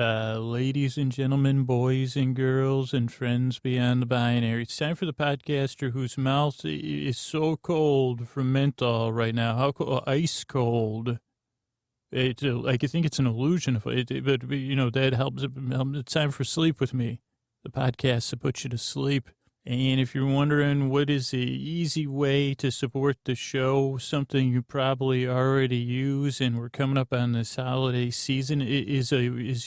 Ladies and gentlemen, boys and girls, and friends beyond the binary. It's time for the podcaster whose mouth is so cold from menthol right now. How cold? Ice cold. It's like I think it's an illusion, but that helps. It's time for Sleep With Me, the podcast to put you to sleep. And if you're wondering what is the easy way to support the show, something you probably already use, and we're coming up on this holiday season, is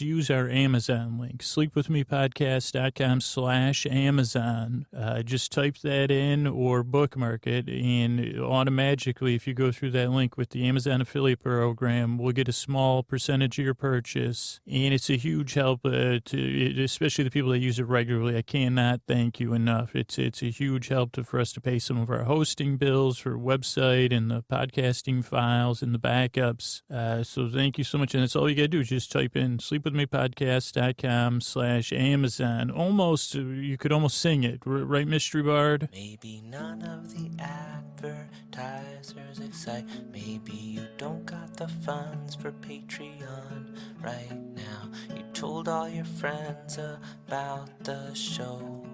use our Amazon link, sleepwithmepodcast.com/Amazon. Just type that in or bookmark it, and automatically, if you go through that link with the Amazon affiliate program, we'll get a small percentage of your purchase, and it's a huge help to especially the people that use it regularly. I cannot thank you enough. It's a huge help for us to pay some of our hosting bills for website and the podcasting files and the backups. So thank you so much. And that's all you got to do is just type in sleepwithmepodcast.com/Amazon. Almost, you could almost sing it. Right, Mystery Bard? Maybe none of the advertisers excite. Maybe you don't got the funds for Patreon right now. You told all your friends about the show.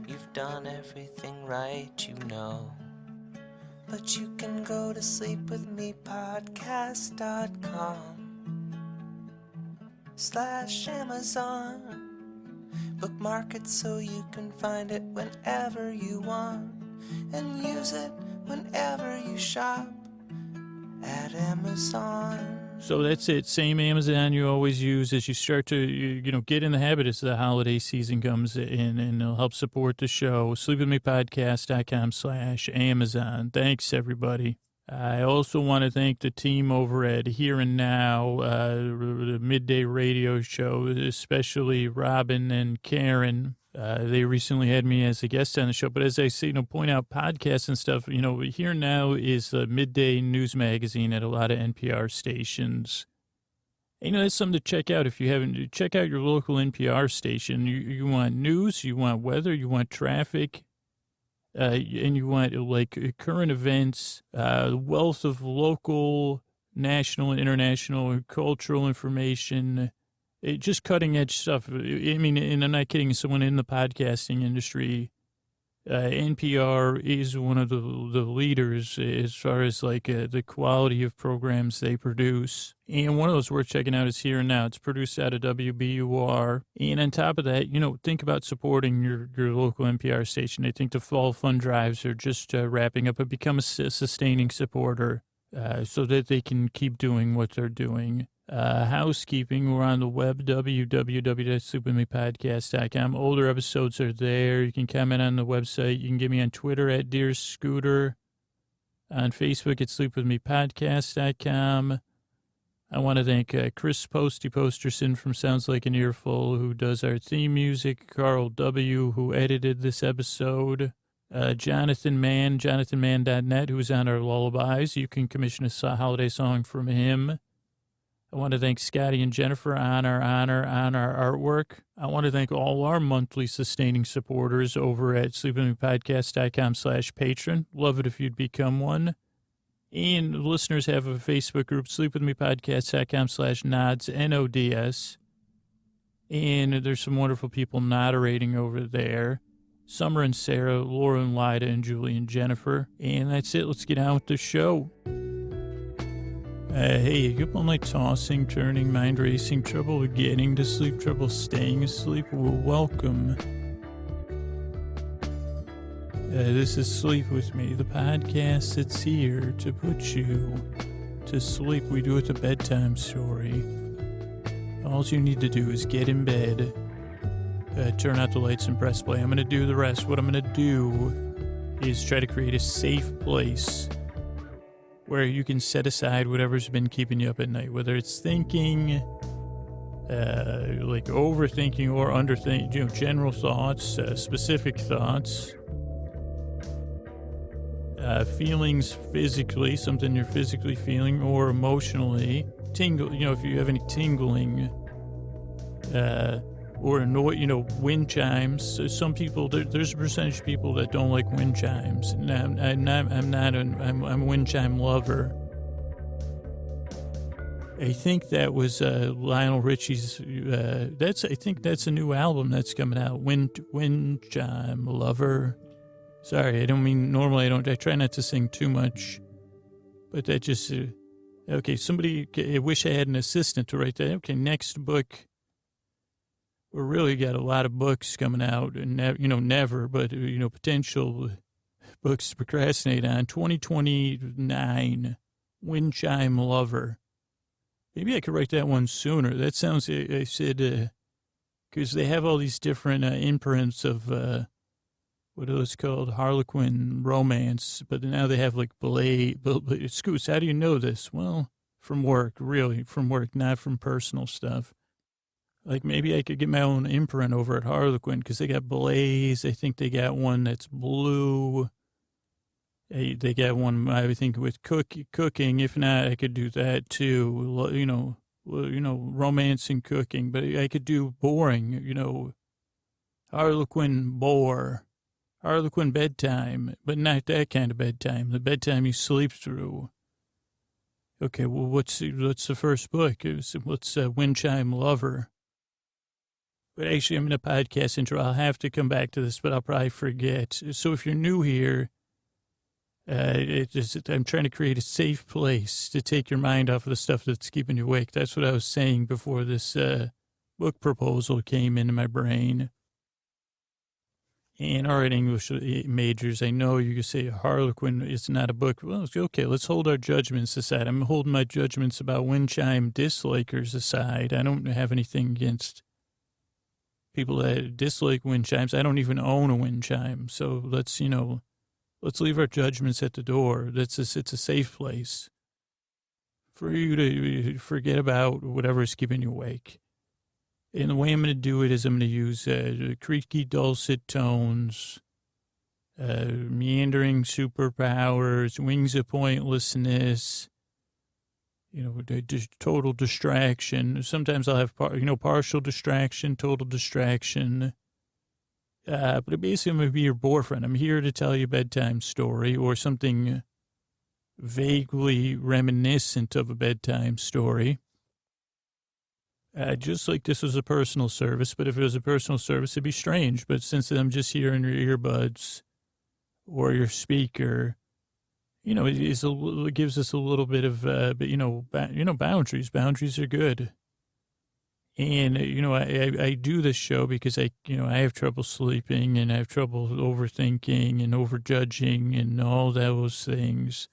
You've done everything right, you know. But you can go to sleepwithmepodcast.com/Amazon. Bookmark it so you can find it whenever you want, and use it whenever you shop at Amazon. So that's it. Same Amazon you always use as you start to, get in the habit as the holiday season comes in, and it'll help support the show. sleepwithmepodcast.com/Amazon. Thanks, everybody. I also want to thank the team over at Here and Now, the midday radio show, especially Robin and Karen. They recently had me as a guest on the show, but as I say, point out podcasts and stuff, Here Now is a midday news magazine at a lot of NPR stations. That's something to check out if you haven't. Check out your local NPR station. You want news, you want weather, you want traffic, and you want current events, the wealth of local, national, international, cultural information. Just cutting edge stuff. I mean, and I'm not kidding, someone in the podcasting industry, NPR is one of the leaders as far as the quality of programs they produce. And one of those worth checking out is Here and Now. It's produced out of WBUR. And on top of that, think about supporting your local NPR station. I think the fall fund drives are just wrapping up, but become a sustaining supporter so that they can keep doing what they're doing. Housekeeping, we're on the web, www.sleepwithmepodcast.com. Older episodes are there. You can comment on the website. You can get me on Twitter at Dear Scooter. On Facebook at sleepwithmepodcast.com. I want to thank Chris Posterson from Sounds Like an Earful, who does our theme music, Carl W., who edited this episode, Jonathan Mann, jonathanmann.net, who's on our lullabies. You can commission a holiday song from him. I want to thank Scotty and Jennifer on our artwork. I want to thank all our monthly sustaining supporters over at sleepwithmepodcast.com/patron. Love it if you'd become one. And listeners have a Facebook group, sleepwithmepodcast.com/nods, NODS. And there's some wonderful people moderating over there. Summer and Sarah, Laura and Lyda, and Julie and Jennifer. And that's it. Let's get on with the show. Hey, you up all night tossing, turning, mind racing, trouble getting to sleep, trouble staying asleep? Well, welcome. This is Sleep With Me, the podcast that's here to put you to sleep. We do it a bedtime story. All you need to do is get in bed, turn out the lights and press play. I'm going to do the rest. What I'm going to do is try to create a safe place where you can set aside whatever's been keeping you up at night, whether it's thinking, overthinking or underthinking, general thoughts, specific thoughts, feelings physically, something you're physically feeling, or emotionally, if you have any tingling, or wind chimes. So some people, there's a percentage of people that don't like wind chimes. And I'm a wind chime lover. I think that was Lionel Richie's. I think that's a new album that's coming out. Windchime Lover. Sorry, I don't mean normally. I try not to sing too much, but that just. Okay, somebody. I wish I had an assistant to write that. Okay, next book. We really got a lot of books coming out, and never, but potential books to procrastinate on. 2029, Windchime Lover. Maybe I could write that one sooner. That sounds, I said, because they have all these different imprints of, what are those called? Harlequin romance. But now they have like Scoots, how do you know this? Well, from work, really, from work, not from personal stuff. Like maybe I could get my own imprint over at Harlequin because they got Blaze. I think they got one that's blue. They got one, I think, with cooking. If not, I could do that too. Romance and cooking. But I could do boring, Harlequin bore, Harlequin bedtime, but not that kind of bedtime. The bedtime you sleep through. Okay, well, what's the first book? What's Windchime Lover? But actually, I'm in a podcast intro. I'll have to come back to this, but I'll probably forget. So if you're new here, I'm trying to create a safe place to take your mind off of the stuff that's keeping you awake. That's what I was saying before this book proposal came into my brain. And all right, English majors, I know you can say Harlequin is not a book. Well, it's okay, let's hold our judgments aside. I'm holding my judgments about Windchime dislikers aside. I don't have anything against people that dislike wind chimes. I don't even own a wind chime. So let's leave our judgments at the door. It's a safe place for you to forget about whatever's keeping you awake. And the way I'm going to do it is I'm going to use creaky dulcet tones, meandering superpowers, wings of pointlessness, total distraction. Sometimes I'll have, partial distraction, total distraction. But basically, I'm going to be your boyfriend. I'm here to tell you a bedtime story or something vaguely reminiscent of a bedtime story. Just like this was a personal service, but if it was a personal service, it'd be strange. But since I'm just here in your earbuds or your speaker, it gives us a little bit of, boundaries. Boundaries are good. And, I do this show because I have trouble sleeping and I have trouble overthinking and overjudging and all those things.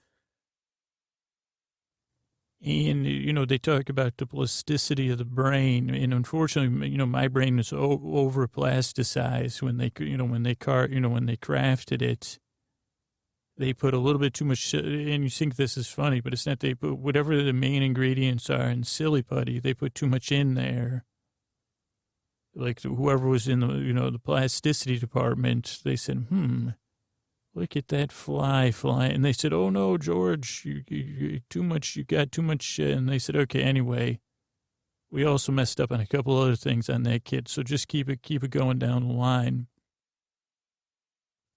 And, they talk about the plasticity of the brain. And unfortunately, my brain is over plasticized when they crafted it. They put a little bit too much, and you think this is funny, but it's not. They put whatever the main ingredients are in silly putty, they put too much in there. Like whoever was in the plasticity department, they said, look at that fly. And they said, oh no, George, you too much, you got too much. And they said, okay, anyway, we also messed up on a couple other things on that kid. So just keep it going down the line.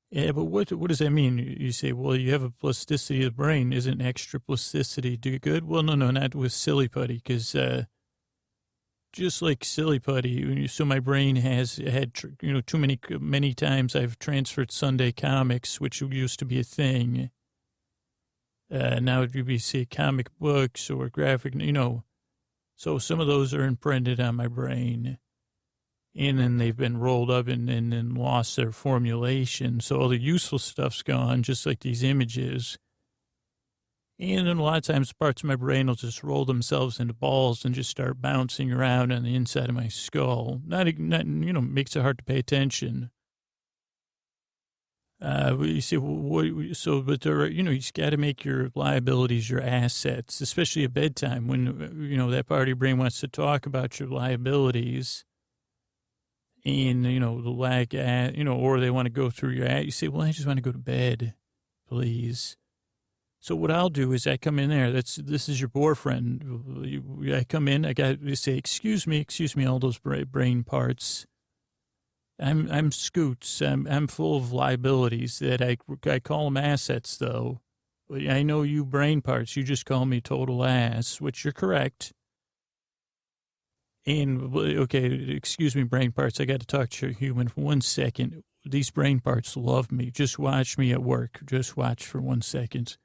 Yeah, but what does that mean? You say, well, you have a plasticity of the brain. Isn't extra plasticity do good? Well, no, not with silly putty, because just like silly putty, so my brain has had, too many times I've transferred Sunday comics, which used to be a thing. Now you see comic books or graphic, so some of those are imprinted on my brain. And then they've been rolled up and lost their formulation. So all the useful stuff's gone, just like these images. And then a lot of times parts of my brain will just roll themselves into balls and just start bouncing around on the inside of my skull. Not makes it hard to pay attention. You see, but there, you just got to make your liabilities your assets, especially at bedtime when, that part of your brain wants to talk about your liabilities. And, the lack, or they want to go through your, you say, well, I just want to go to bed, please. So what I'll do is I come in there. This is your boyfriend. I come in, I got to say, excuse me, all those brain parts. I'm Scoots. I'm full of liabilities that I call them assets though. I know you brain parts. You just call me total ass, which you're correct. And, okay, excuse me, brain parts. I got to talk to a human for 1 second. These brain parts love me. Just watch me at work. Just watch for 1 second.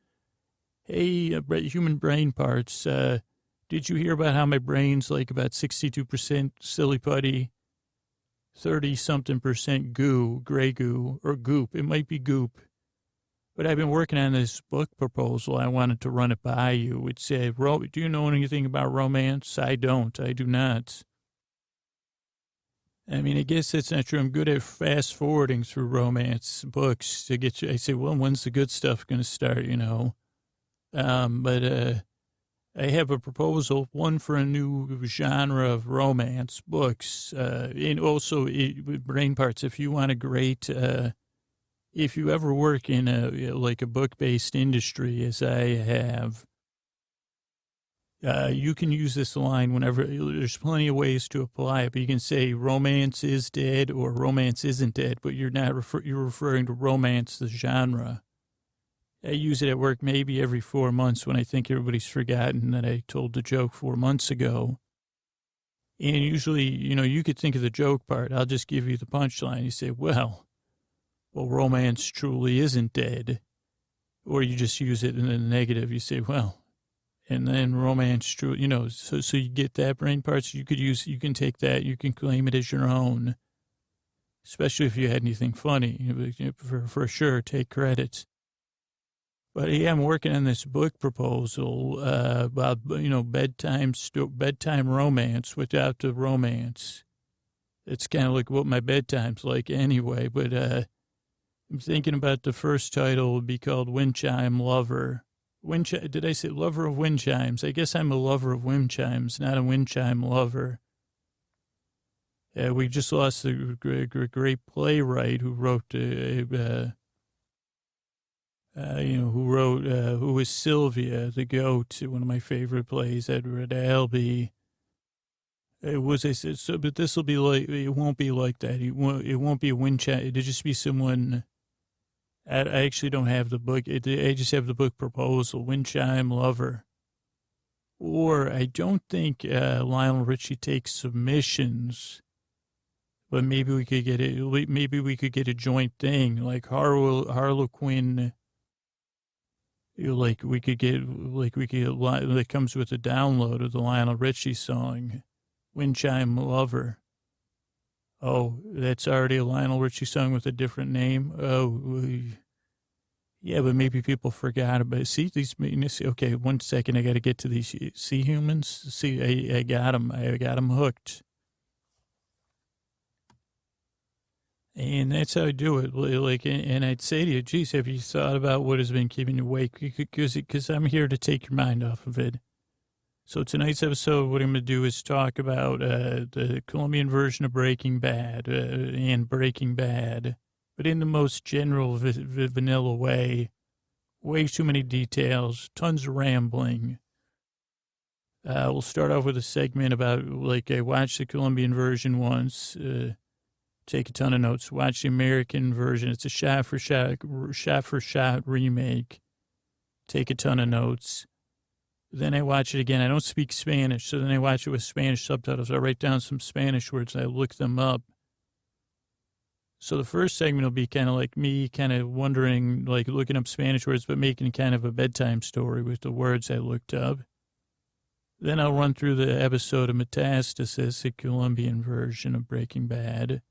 Hey, human brain parts. Did you hear about how my brain's like about 62% silly putty, 30-something% goo, gray goo, or goop? It might be goop. But I've been working on this book proposal. I wanted to run it by you. It's do you know anything about romance? I don't. I do not. I mean, I guess that's not true. I'm good at fast forwarding through romance books to get you. I say, well, when's the good stuff going to start, you know? But I have a proposal, one for a new genre of romance books. And also, brain parts, if you want a great... if you ever work in a book-based industry, as I have, you can use this line whenever. There's plenty of ways to apply it, but you can say romance is dead or romance isn't dead, but you're not you're referring to romance, the genre. I use it at work maybe every 4 months when I think everybody's forgotten that I told the joke 4 months ago. And usually, you could think of the joke part. I'll just give you the punchline. You say, well, romance truly isn't dead. Or you just use it in the negative. You say, well, and then romance truly, so you get that brain parts. You can take that, you can claim it as your own, especially if you had anything funny. For sure, take credit. But yeah, I'm working on this book proposal about, bedtime romance without the romance. It's kind of like what my bedtime's like anyway, but I'm thinking about the first title would be called Windchime Lover. Did I say lover of wind chimes? I guess I'm a lover of wind chimes, not a wind chime lover. We just lost a great playwright who wrote, who was Sylvia, the goat, one of my favorite plays, Edward Albee. It was, I said, so, but this will be like, it won't be like that. It won't be a wind chime. It'll just be someone. I actually don't have the book. I just have the book proposal, Windchime Lover. Or I don't think Lionel Richie takes submissions, but maybe we could get it. Maybe we could get a joint thing like Harlequin. Like we could get that comes with a download of the Lionel Richie song, Windchime Lover. Oh, that's already a Lionel Richie song with a different name? Oh, yeah, but maybe people forgot about it. See, okay, 1 second, I got to get to these sea humans. See, I got them. I got them hooked. And that's how I do it. And I'd say to you, geez, have you thought about what has been keeping you awake? Because I'm here to take your mind off of it. So tonight's episode, what I'm going to do is talk about the Colombian version of Breaking Bad and Breaking Bad, but in the most general vanilla way. Way too many details, tons of rambling. We'll start off with a segment about, I watched the Colombian version once, take a ton of notes. Watch the American version. It's a shot-for-shot remake. Take a ton of notes. Then I watch it again. I don't speak Spanish, so then I watch it with Spanish subtitles. I write down some Spanish words and I look them up. So the first segment will be kind of like me kind of wondering, looking up Spanish words, but making kind of a bedtime story with the words I looked up. Then I'll run through the episode of Metastasnooze, the Colombian version of Breaking Bad.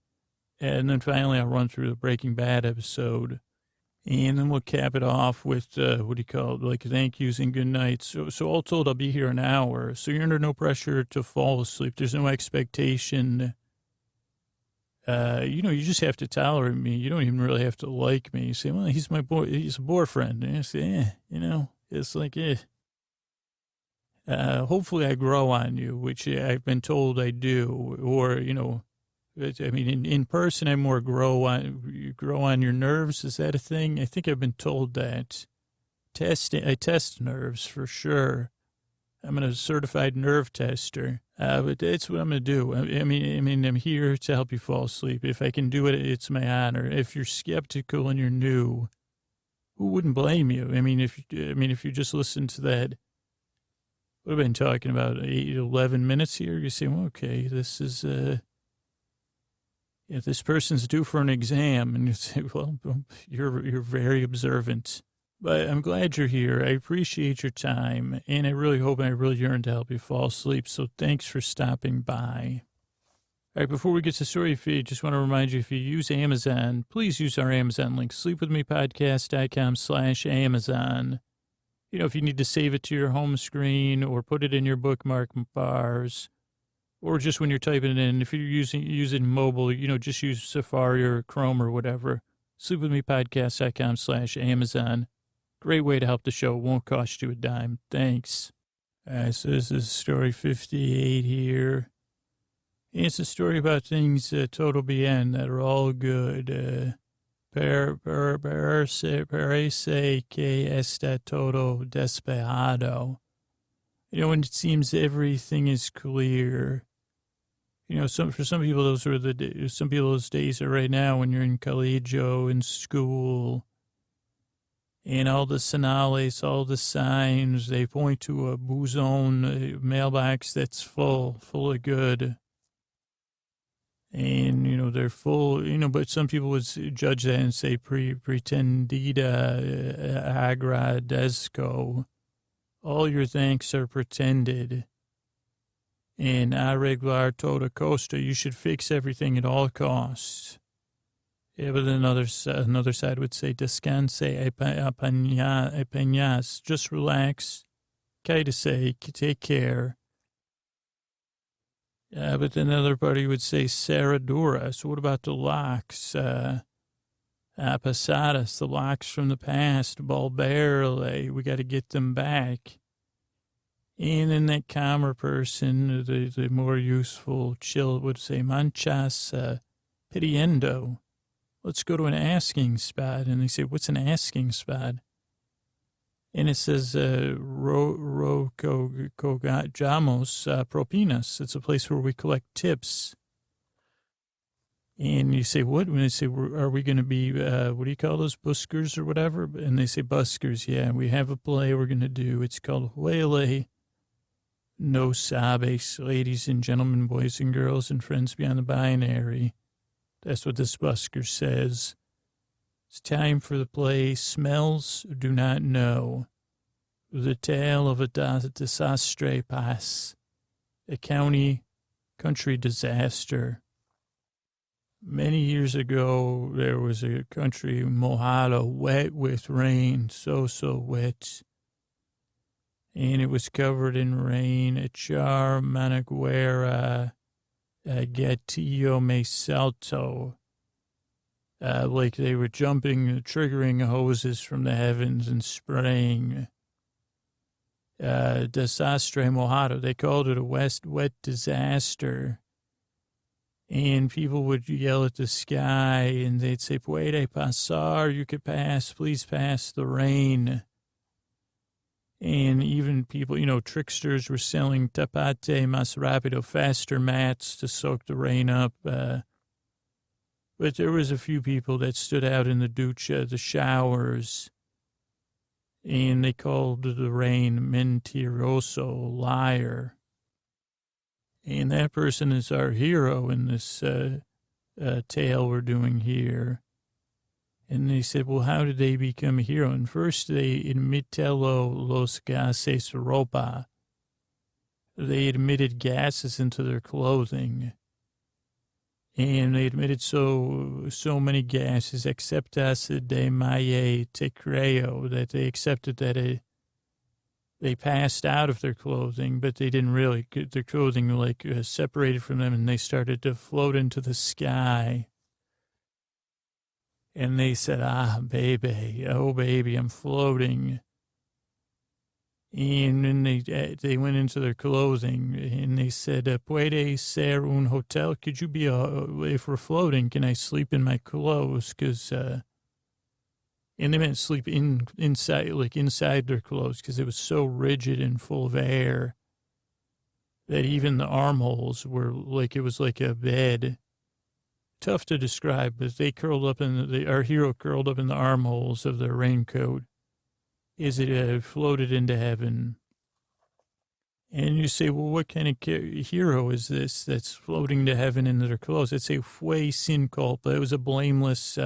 And then finally I'll run through the Breaking Bad episode. And then we'll cap it off with, thank yous and good nights. So all told, I'll be here an hour. So you're under no pressure to fall asleep. There's no expectation. You just have to tolerate me. You don't even really have to like me. You say, well, he's my boy. He's a boyfriend. And I say, it's like, hopefully I grow on you, which I've been told I do. Or, in person, I more grow on your nerves. Is that a thing? I think I've been told that. I test nerves for sure. I'm a certified nerve tester. But that's what I'm going to do. I'm here to help you fall asleep. If I can do it, it's my honor. If you're skeptical and you're new, who wouldn't blame you? If you just listen to that We've been talking about 11 minutes here. You say, well, okay, this is, if this person's due for an exam, and you say, well, you're very observant. But I'm glad you're here. I appreciate your time, and I really hope I really yearn to help you fall asleep. So thanks for stopping by. All right, before we get to the story, if you just want to remind you, if you use Amazon, please use our Amazon link, sleepwithmepodcast.com/Amazon. You know, if you need to save it to your home screen or put it in your bookmark bars, or just when you're typing it in, if you're using mobile, you know, just use Safari or Chrome or whatever. Sleepwithmepodcast.com/Amazon. Great way to help the show. It won't cost you a dime. Thanks. So this is story 58 here. It's a story about things total BN that are all good. Parece que está todo despejado. You know, when it seems everything is clear. You know, for some people, those days are right now when you're in colegio, in school, and all the señales, all the signs, they point to a buzón, mailbox that's full of good. And, you know, they're full, you know, but some people would judge that and say pretendida agradezco. All your thanks are pretended. And arreglar toda costa, you should fix everything at all costs. Yeah, but another side would say descanse apenas, just relax. Say, take care. But another party would say cerradura. So what about the locks? Pasadas, the locks from the past. Balberle, we got to get them back. And then that calmer person, the more useful, chill, would say manchas pidiendo. Let's go to an asking spot. And they say, what's an asking spot? And it says, Rocogamos propinas. It's a place where we collect tips. And you say, what? When they say, are we going to be, what do you call those, buskers or whatever? And they say, buskers, yeah. We have a play we're going to do. It's called Huele No Sabes, ladies and gentlemen, boys and girls, and friends beyond the binary. That's what this busker says. It's time for the play Smells Do Not Know. The tale of a desastre pass. A country disaster. Many years ago, there was a country mojado, wet with rain, so wet. And it was covered in rain. Echar Managuera, Gatillo Me Salto. Like they were triggering hoses from the heavens and spraying. Desastre mojado. They called it a wet disaster. And people would yell at the sky and they'd say, puede pasar, you could pass, please pass the rain. And even people, you know, tricksters were selling tapate más rápido, faster mats to soak the rain up. But there was a few people that stood out in the ducha, the showers, and they called the rain mentiroso, liar. And that person is our hero in this tale we're doing here. And they said, well, how did they become a hero? And first they admitelo los gases ropa. They admitted gases into their clothing. And they admitted so many gases, exceptas de maye te creo, that they accepted that they passed out of their clothing, but they didn't really. Their clothing separated from them, and they started to float into the sky. And they said, oh, baby, I'm floating. And then they went into their clothing, and they said, puede ser un hotel? Could you be if we're floating, can I sleep in my clothes? Because, and they meant sleep inside their clothes, because it was so rigid and full of air that even the armholes were it was like a bed. Tough to describe, but they curled up our hero curled up in the armholes of their raincoat as it floated into heaven. And you say, well, what kind of hero is this that's floating to heaven in their clothes? I'd say fue sin culpa. It was a blameless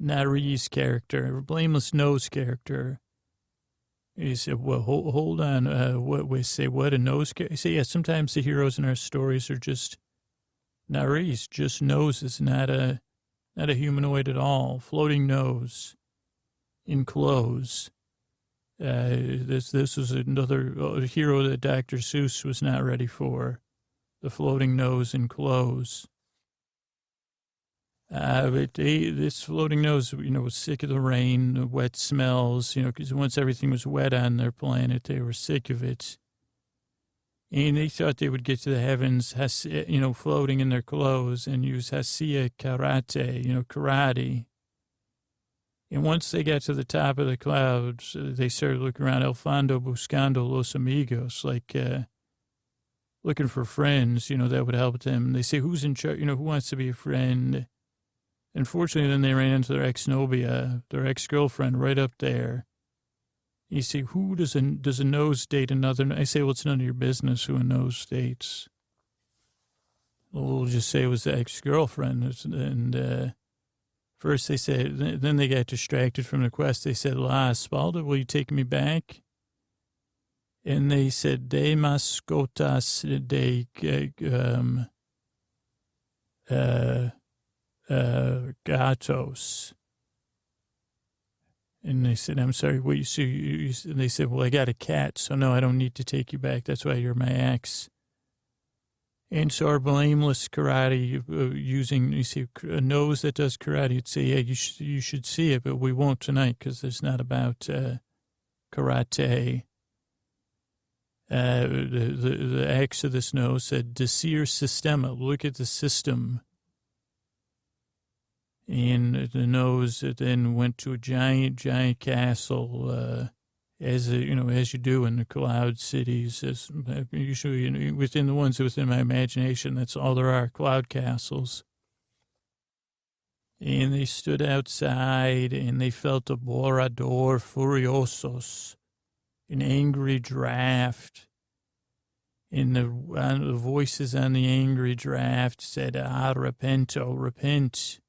nariz character, a blameless nose character. You said, well, hold on. What we say? What a nose character? I say, yeah. Sometimes the heroes in our stories are just nariz, just noses, not a humanoid at all. Floating nose in clothes. This was another hero that Dr. Seuss was not ready for. The floating nose in clothes. But this floating nose, was sick of the rain, the wet smells, because once everything was wet on their planet, they were sick of it. And they thought they would get to the heavens, floating in their clothes and use Hasiya karate, karate. And once they got to the top of the clouds, they started looking around, El Fondo buscando los amigos, like looking for friends, that would help them. They say, who's in charge, who wants to be a friend? Unfortunately, then they ran into their ex-novia, their ex-girlfriend right up there. You say, who does a nose date another? I say, well, it's none of your business who a nose dates. We'll just say it was the ex-girlfriend. And first they said, then they got distracted from the quest. They said, La Espalda, will you take me back? And they said, de mascotas de gatos. And they said, I'm sorry, what you see? And they said, well, I got a cat, so no, I don't need to take you back. That's why you're my ex. And so our blameless karate using, a nose that does karate, you'd say, yeah, you should see it, but we won't tonight because it's not about karate. The ex of this nose said, Desir Sistema, look at the system. And the nose then went to a giant castle, as you do in the cloud cities. As usually, within the ones within my imagination, that's all there are, cloud castles. And they stood outside, and they felt a borador furiosos, an angry draft. And the voices on the angry draft said, repento, repent.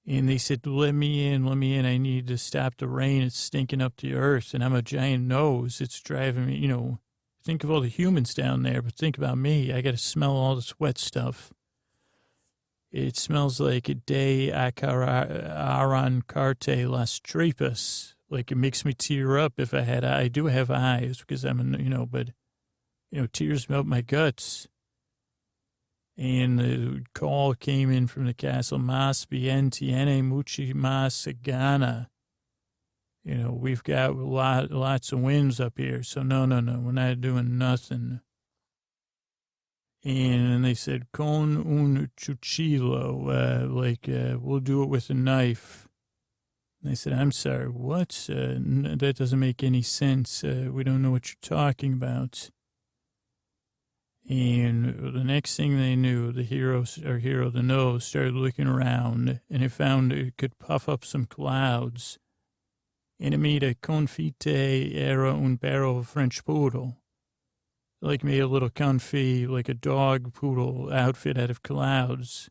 And they said, let me in. I need to stop the rain. It's stinking up the earth, and I'm a giant nose. It's driving me, think of all the humans down there, but think about me. I got to smell all this wet stuff. It smells like a de aran carte las tripas. Like it makes me tear up if I do have eyes because but tears melt my guts. And the call came in from the castle, Mas bien tiene mucho más gana. We've got lots of winds up here, so no, we're not doing nothing. And they said, con un cuchillo, we'll do it with a knife. And they said, I'm sorry, what? That doesn't make any sense. We don't know what you're talking about. And the next thing they knew, the nose, started looking around, and it found it could puff up some clouds. And it made a confite era un perro French poodle. Like made a little confit, like a dog poodle outfit out of clouds.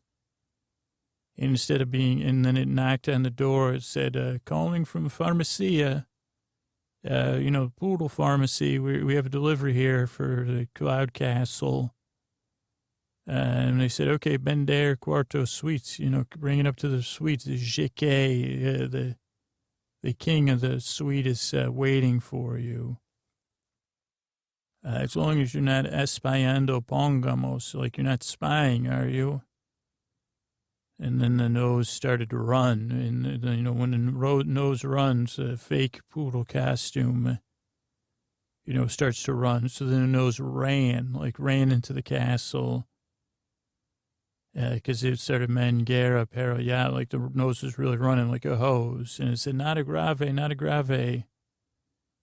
And and then it knocked on the door. It said, calling from Pharmacia. Poodle Pharmacy, we have a delivery here for the Cloud Castle. And they said, okay, Bender Cuarto Suites, bring it up to the suites. The Jique, the king of the suite is waiting for you. As long as you're not espiando pongamos, like you're not spying, are you? And then the nose started to run. And, when the nose runs, a fake poodle costume, starts to run. So then the nose ran into the castle. Because it started Mangera Perayat, like the nose was really running like a hose. And it said, not a grave, not a grave.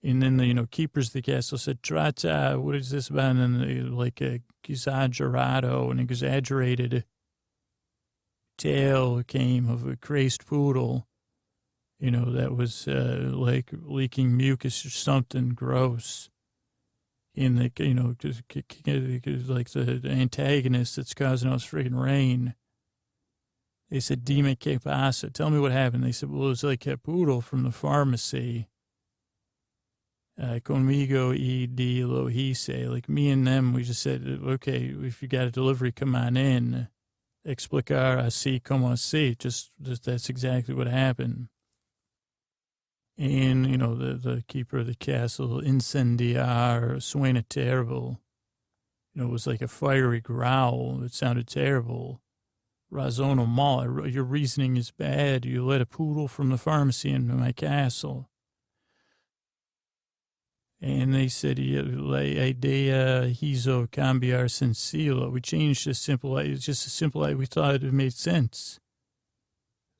And then the, keepers of the castle said, Trata, what is this about? And then like a exaggerato, an exaggerated tale came of a crazed poodle, that was like leaking mucus or something gross. in the, like the antagonist that's causing all this friggin' rain. They said, Dime que pasa? Tell me what happened. They said, well, it was like a poodle from the pharmacy. Conmigo y de lo hice. Like me and them, we just said, okay, if you got a delivery, come on in. Explicar así como así. Just that's exactly what happened. And, the keeper of the castle, incendiar, suena terrible. It was like a fiery growl. It sounded terrible. Razono mal, your reasoning is bad. You let a poodle from the pharmacy into my castle. And they said, la idea hizo cambiar sencillo. We changed a simple, it's just a simple, we thought it made sense.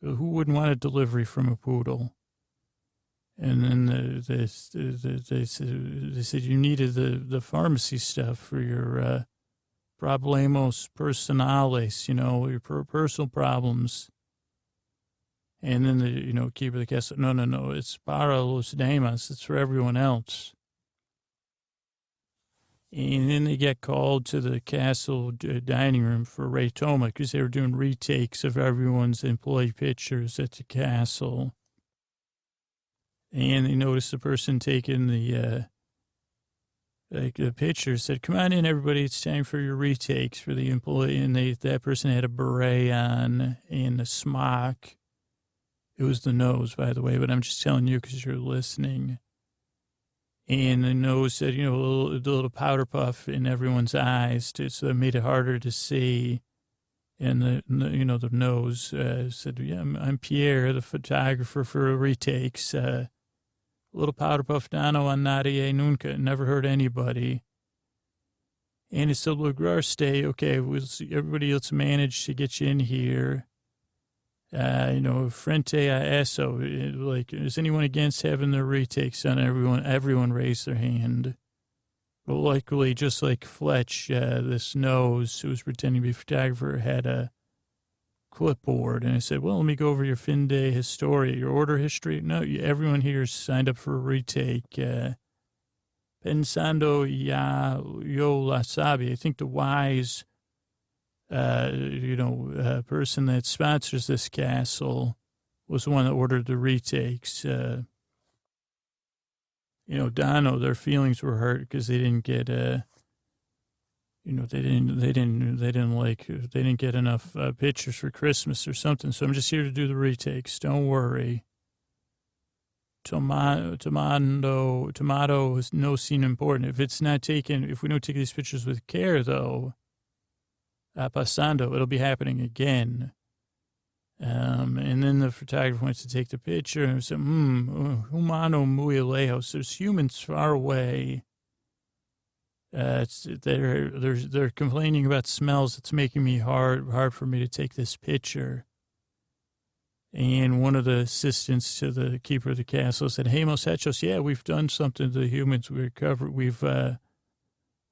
Who wouldn't want a delivery from a poodle? And then they said you needed the pharmacy stuff for your problemos personales, your personal problems. And then the, keeper of the castle, no, it's para los demás. It's for everyone else. And then they get called to the castle dining room for Ray Toma because they were doing retakes of everyone's employee pictures at the castle. And they noticed the person taking the picture said, come on in, everybody. It's time for your retakes for the employee. And that person had a beret on and a smock. It was the nose, by the way, but I'm just telling you because you're listening. And the nose said, a little powder puff in everyone's eyes, so it made it harder to see. And the nose said, yeah, I'm Pierre, the photographer for retakes. A little powder puff dano on nadie nunca, never hurt anybody. And it said, lograste, okay, everybody else managed to get you in here. Frente a eso, like, is anyone against having their retakes on everyone? Everyone raised their hand. But luckily, just like Fletch, this nose who was pretending to be a photographer had a clipboard. And I said, well, let me go over your fin de historia, your order history. No, everyone here signed up for a retake. Pensando yo la sabe. I think the wise person that sponsors this castle was the one that ordered the retakes. Dono, their feelings were hurt because they didn't get, they didn't get enough pictures for Christmas or something. So I'm just here to do the retakes. Don't worry. Tomato is no scene important. If we don't take these pictures with care, though, pasando, it'll be happening again. And then the photographer wants to take the picture and said, humano muy lejos. There's humans far away. They're complaining about smells. It's making me hard for me to take this picture. And one of the assistants to the keeper of the castle said, hey, muchachos, yeah, we've done something to the humans. We've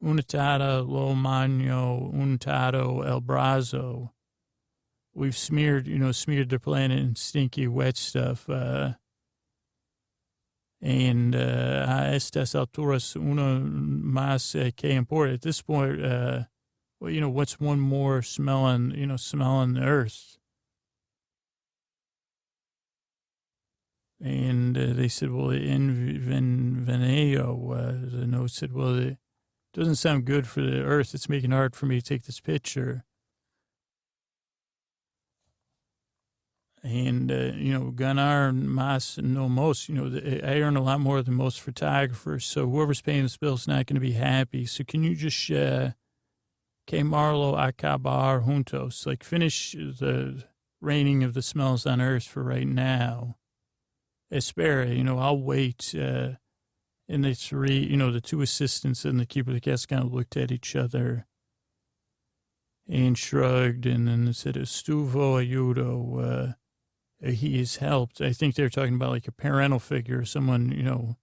unitado lo mano, untado el brazo. We've smeared their planet in stinky, wet stuff. And a estas alturas, uno más que importa. At this point, what's one more smelling the earth? And they said, well, in Veneo, the note said, well, it doesn't sound good for the earth. It's making it hard for me to take this picture. And, ganar más no most, I earn a lot more than most photographers. So whoever's paying this bill is not going to be happy. So can you just, que Marlo acabar juntos, like finish the raining of the smells on earth for right now. Espera, I'll wait. And the three, the two assistants and the keeper of the castle kind of looked at each other and shrugged, and then they said, estuvo ayudo, he has helped. I think they're talking about like a parental figure, someone,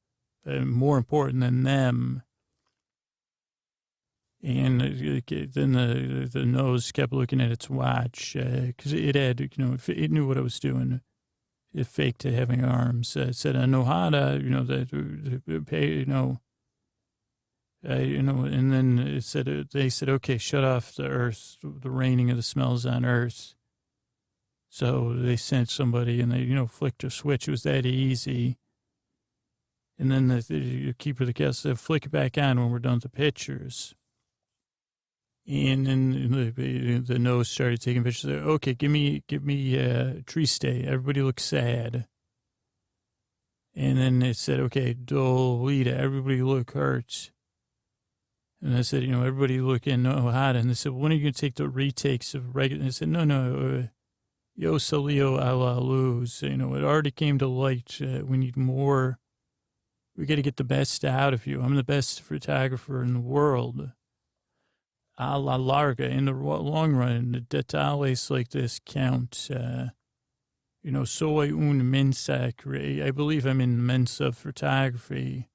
more important than them. And then the nose kept looking at its watch because it had, it knew what it was doing. It faked to having arms. It said, Nojada, And then they said, okay, shut off the earth, the raining of the smells on earth. So they sent somebody and they, flicked a switch. It was that easy. And then the keeper of the castle said, flick it back on when we're done with the pictures. And then the nose started taking pictures. Okay, give me Triste. Everybody looks sad. And then it said, okay, Dolita. Everybody look hurt. And I said, everybody look in hot. And they said, when are you going to take the retakes of regular? And I said, no, yo salio a la luz. It already came to light. We need more. We got to get the best out of you. I'm the best photographer in the world. A la larga, in the long run, the detalles like this count. Soy un mensa. I believe I'm in Mensa photography.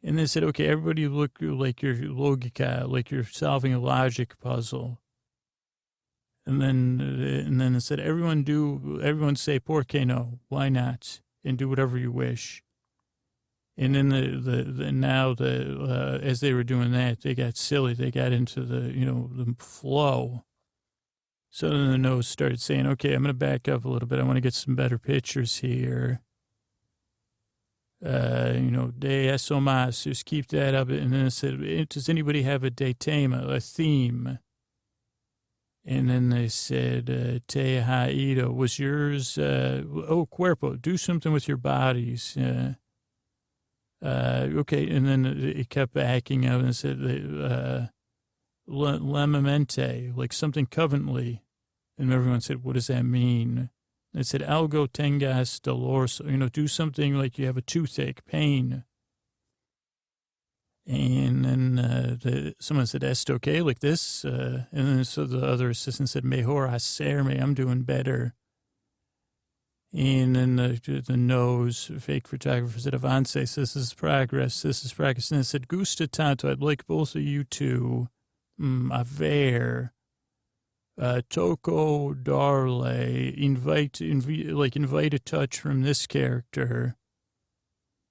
And they said, okay, everybody look like you're logica, like you're solving a logic puzzle. And then they said, everyone say, por qué no? Why not? And do whatever you wish. And then as they were doing that, they got silly. They got into the flow. So then the nose started saying, okay, I'm going to back up a little bit. I want to get some better pictures here. De eso más, just keep that up. And then it said, does anybody have a tema, a theme? And then they said, te ha'ido, was yours, cuerpo, do something with your bodies. Okay, and then it kept backing up and said, lemamente, like something covenantly. And everyone said, what does that mean? And it said, algo tengas dolor, do something like you have a toothache, pain. And then someone said, esto okay, like this. And then so the other assistant said, mejor hacerme, I'm doing better. And then the nose, fake photographer said, avances, this is progress, this is progress. And it said, gusta tanto, I'd like both of you to, a ver, toco darle, invite a touch from this character.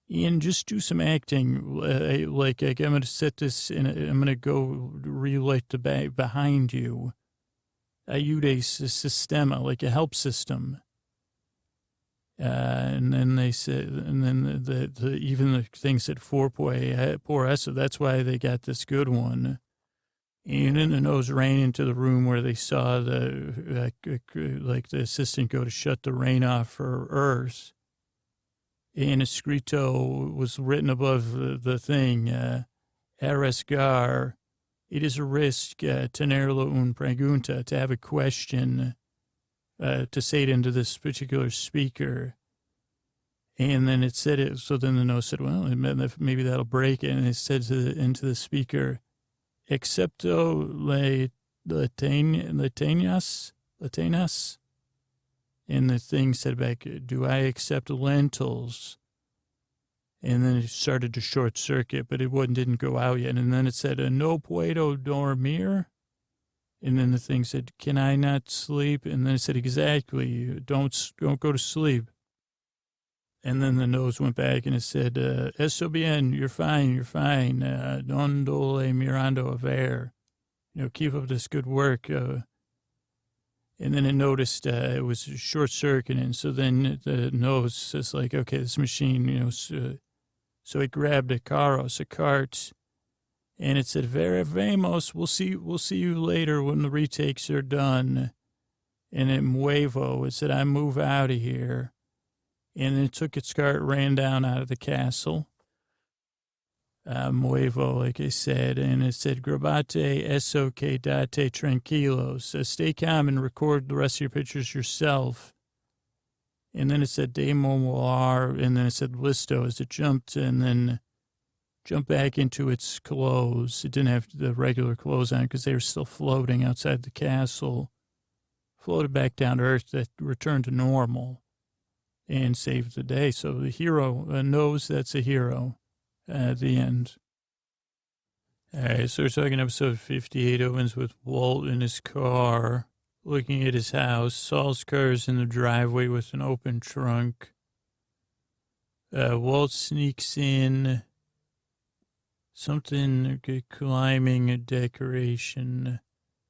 And just do some acting, I'm going to set this, and I'm going to go relight the bag behind you. Ayude sistema, like a help system. And then they said, and then even the thing said por eso. That's why they got this good one. And then the nose ran into the room where they saw the assistant go to shut the rain off for Earth. And escrito was written above the thing, arriesgar. It is a risk, tenerlo un pregunta, to have a question. To say it into this particular speaker. And then it said it, so then the nose said, well, maybe that'll break it. And it said into the speaker, excepto latinas. And the thing said back, do I accept lentils? And then it started to short circuit, but it didn't go out yet. And then it said, no puedo dormir. And then the thing said, can I not sleep? And then it said, exactly, don't go to sleep. And then the nose went back and it said, eso bien, you're fine. Don dole mirando a ver. Keep up this good work. And then it noticed it was short circuiting. So then the nose is like, okay, this machine, so it grabbed a cart. And it said, veremos, we'll see you later when the retakes are done. And it muevo, it said, I move out of here. And then it took its cart, ran down out of the castle. Muevo, like I said. And it said, grabate eso que date tranquilos. Stay calm and record the rest of your pictures yourself. And then it said, de memoir. And then it said, listo, as it jumped. And then jumped back into its clothes. It didn't have the regular clothes on because they were still floating outside the castle. Floated back down to Earth, that returned to normal and saved the day. So the hero knows that's a hero at the end. All right, so we're talking episode 58. Opens with Walt in his car, looking at his house. Saul's car is in the driveway with an open trunk. Walt sneaks in. something climbing a decoration.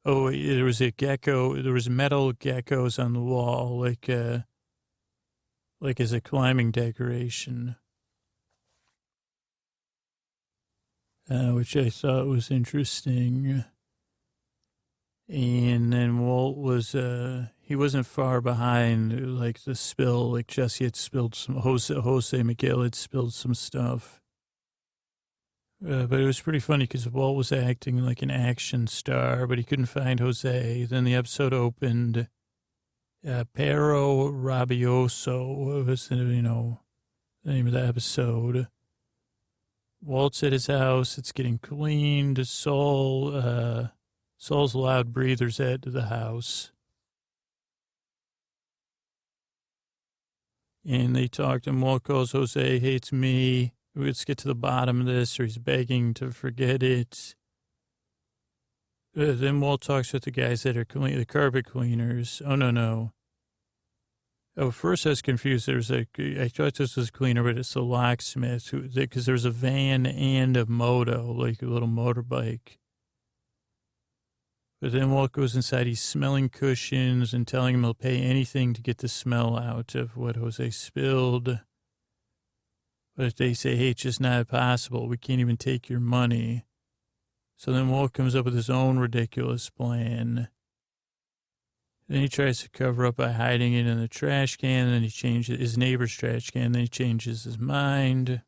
Oh, there was a gecko. There was metal geckos on the wall, like as a climbing decoration, which I thought was interesting. And then Walt was, he wasn't far behind, like the spill, like Jesse had spilled some, Jose Miguel had spilled some stuff. But it was pretty funny because Walt was acting like an action star, but he couldn't find Jose. Then the episode opened. Pero Rabioso was, the name of the episode. Walt's at his house. It's getting cleaned. Saul's loud breathers at the house. And they talked, and Walt goes, Jose hates me. Let's get to the bottom of this, or he's begging to forget it. Then Walt talks with the guys that are the carpet cleaners. Oh, no. Oh, first I was confused. I thought this was cleaner, but it's a locksmith, because there's a van and a moto, like a little motorbike. But then Walt goes inside, he's smelling cushions and telling him he'll pay anything to get the smell out of what Jose spilled. But they say, hey, it's just not possible. We can't even take your money. So then Walt comes up with his own ridiculous plan. Then he tries to cover up by hiding it in the trash can. Then he changes his neighbor's trash can. Then he changes his mind.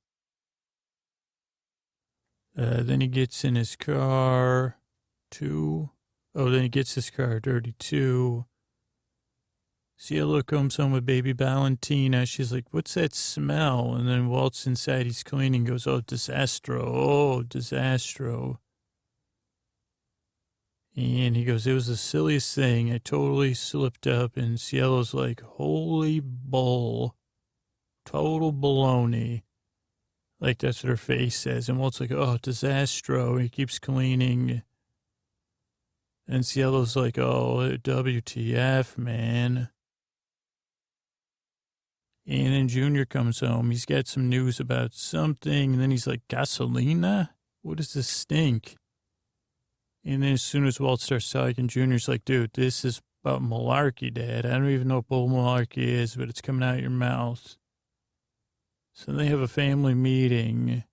Then he gets in his car. Then he gets his car dirty too. Cielo comes home with baby Valentina. She's like, what's that smell? And then Walt's inside, he's cleaning, goes, oh, disastro. And he goes, it was the silliest thing. I totally slipped up. And Cielo's like, holy bull. Total baloney. Like, that's what her face says. And Walt's like, oh, disastro. He keeps cleaning. And Cielo's like, oh, WTF, man. And then Junior comes home. He's got some news about something. And then he's like, gasolina? What does this stink? And then as soon as Walt starts talking, Junior's like, dude, this is about malarkey, Dad. I don't even know what bull malarkey is, but it's coming out of your mouth. So they have a family meeting.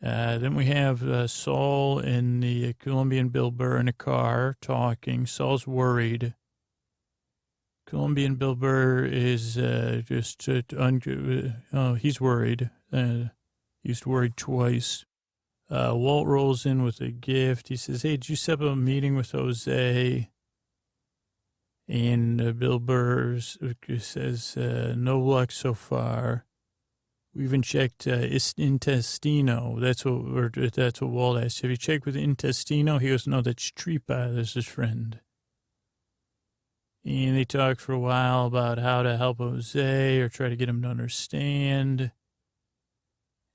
Then we have Saul and the Colombian Bill Burr in a car talking. Saul's worried. Colombian Bill Burr is he's worried. He's worried twice. Walt rolls in with a gift. He says, hey, did you set up a meeting with Jose? And Bill Burr says, no luck so far. We even checked Intestino. That's what Walt asked. Have you checked with Intestino? He goes, no, that's Tripa. That's his friend. And they talk for a while about how to help Jose or try to get him to understand.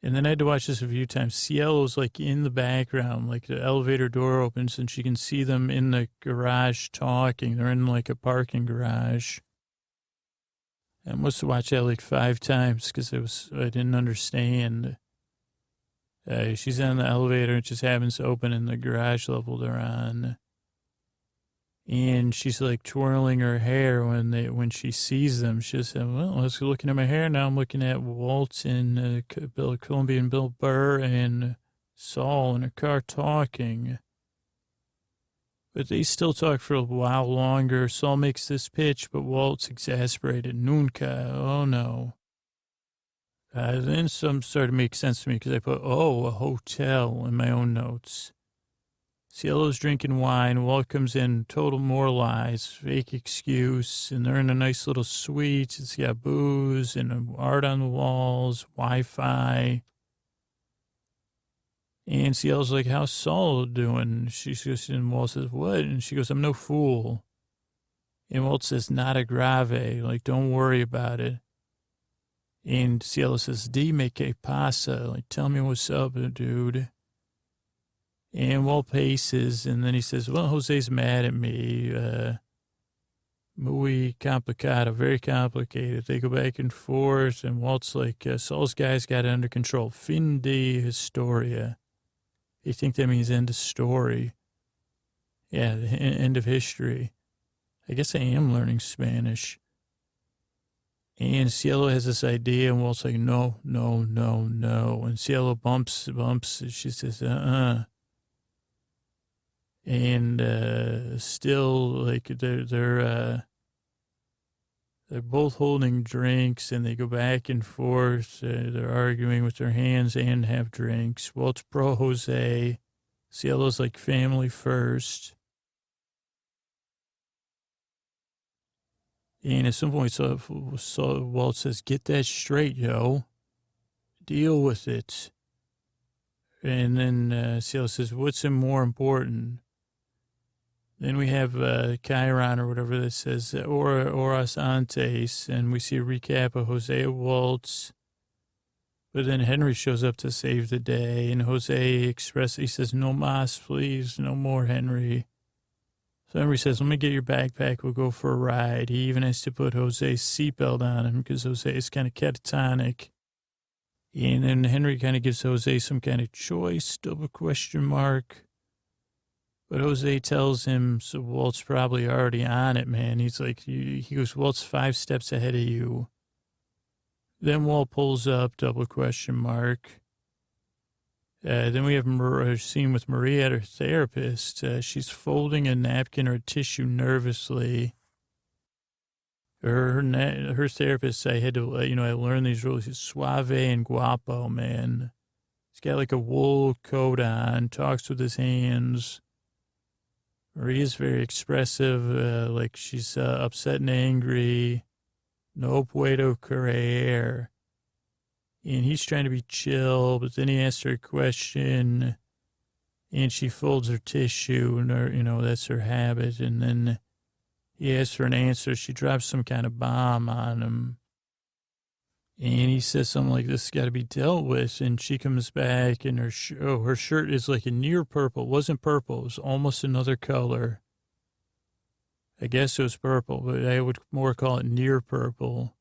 And then I had to watch this a few times. Cielo's like in the background, like the elevator door opens and she can see them in the garage talking. They're in like a parking garage. I must have watched that like 5 times because I didn't understand. She's on the elevator and it just happens to open in the garage level they're on. And she's like twirling her hair when she sees them. She said, well, I was looking at my hair. Now I'm looking at Walt and Colombian Bill Burr and Saul in a car talking. But they still talk for a while longer. Saul makes this pitch, but Walt's exasperated. Nunca. Oh, no. Then some started to make sense to me because I put, a hotel in my own notes. Cielo's drinking wine. Walt comes in, total more lies, fake excuse, and they're in a nice little suite. It's got booze and art on the walls, Wi-Fi. And Cielo's like, how's Saul doing? She goes, and Walt says, what? And she goes, I'm no fool. And Walt says, nada grave, like, don't worry about it. And Cielo says, dime que pasa, like, tell me what's up, dude. And Walt paces, and then he says, well, Jose's mad at me. muy complicado, very complicated. They go back and forth, and Walt's like, Saul's guys got it under control. Fin de historia. They think that means end of story. Yeah, the end of history. I guess I am learning Spanish. And Cielo has this idea, and Walt's like, no, no, no, no. And Cielo bumps. She says, And still, like, they're both holding drinks, and they go back and forth. They're arguing with their hands and have drinks. Walt's pro Jose. Cielo's like family first. And at some point, so Walt says, get that straight, yo. Deal with it. And then Cielo says, what's more important? Then we have Chiron or whatever that says, Oras Antes, and we see a recap of Jose Waltz. But then Henry shows up to save the day, and Jose he says, no mas, please, no more, Henry. So Henry says, let me get your backpack, we'll go for a ride. He even has to put Jose's seatbelt on him because Jose is kind of catatonic. And then Henry kind of gives Jose some kind of choice, double question mark. But Jose tells him, so Walt's probably already on it, man. He's like, he goes, Walt's 5 steps ahead of you. Then Walt pulls up, double question mark. Then we have a scene with Maria at her therapist. She's folding a napkin or a tissue nervously. Her therapist, I had to, I learned these rules. He's suave and guapo, man. He's got like a wool coat on, talks with his hands. Maria's very expressive, like she's upset and angry. No puedo creer. And he's trying to be chill, but then he asks her a question, and she folds her tissue, and that's her habit. And then he asks for an answer. She drops some kind of bomb on him. And he says something like, this has got to be dealt with. And she comes back, and her shirt is like a near purple. It wasn't purple. It was almost another color. I guess it was purple, but I would more call it near purple.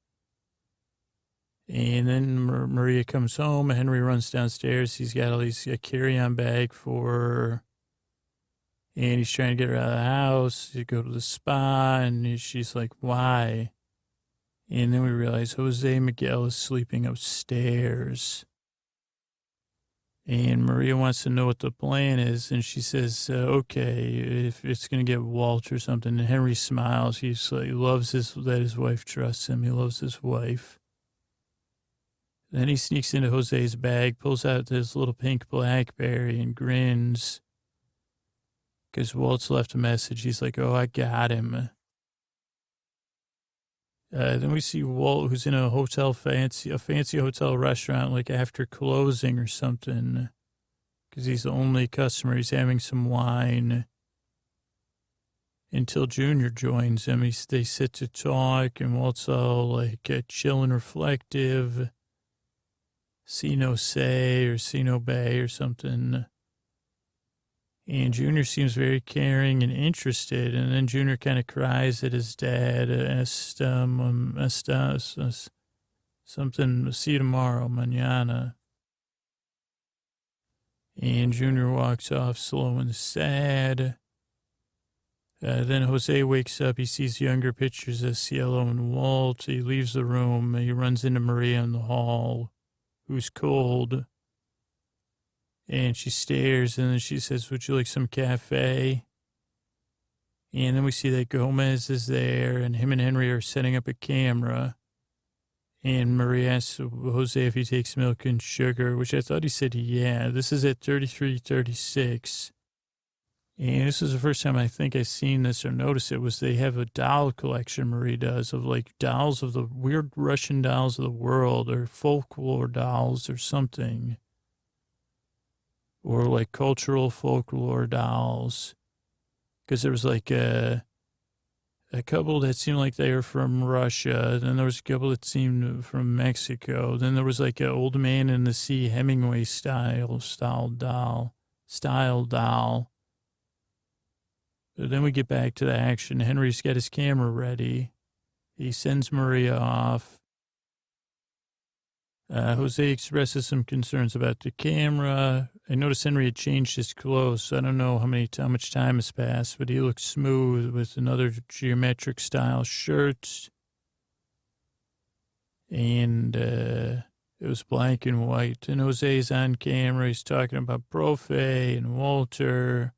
And then Maria comes home. Henry runs downstairs. He's got all these carry-on bag for her. And he's trying to get her out of the house to go to the spa. And she's like, why? And then we realize Jose Miguel is sleeping upstairs. And Maria wants to know what the plan is. And she says, okay, if it's going to get Walt or something. And Henry smiles. He's like, loves that his wife trusts him. He loves his wife. Then he sneaks into Jose's bag, pulls out this little pink BlackBerry and grins. Because Walt's left a message. He's like, oh, I got him. Then we see Walt, who's in a fancy hotel restaurant, like after closing or something. Because he's the only customer. He's having some wine. Until Junior joins him. They sit to talk, and Walt's all like chill and reflective. See no say or see no bay or something. And Junior seems very caring and interested. And then Junior kind of cries at his dad. Something, see you tomorrow, mañana. And Junior walks off slow and sad. Then Jose wakes up. He sees younger pictures of Cielo and Walt. He leaves the room. He runs into Maria in the hall, who's cold. And she stares, and then she says, would you like some cafe? And then we see that Gomez is there, and him and Henry are setting up a camera. And Maria asks Jose if he takes milk and sugar, which I thought he said, yeah. This is at 3336. And this is the first time I think I've seen this or noticed it, was they have a doll collection, Marie does, of like dolls of the weird Russian dolls of the world, or folklore dolls or something. Or like cultural folklore dolls. Because there was like a couple that seemed like they were from Russia. Then there was a couple that seemed from Mexico. Then there was like an Old Man in the Sea Hemingway style doll. Then we get back to the action. Henry's got his camera ready. He sends Maria off. Jose expresses some concerns about the camera. I noticed Henry had changed his clothes, so I don't know how much time has passed, but he looks smooth with another geometric style shirt. And it was black and white. And Jose's on camera. He's talking about Profe and Walter.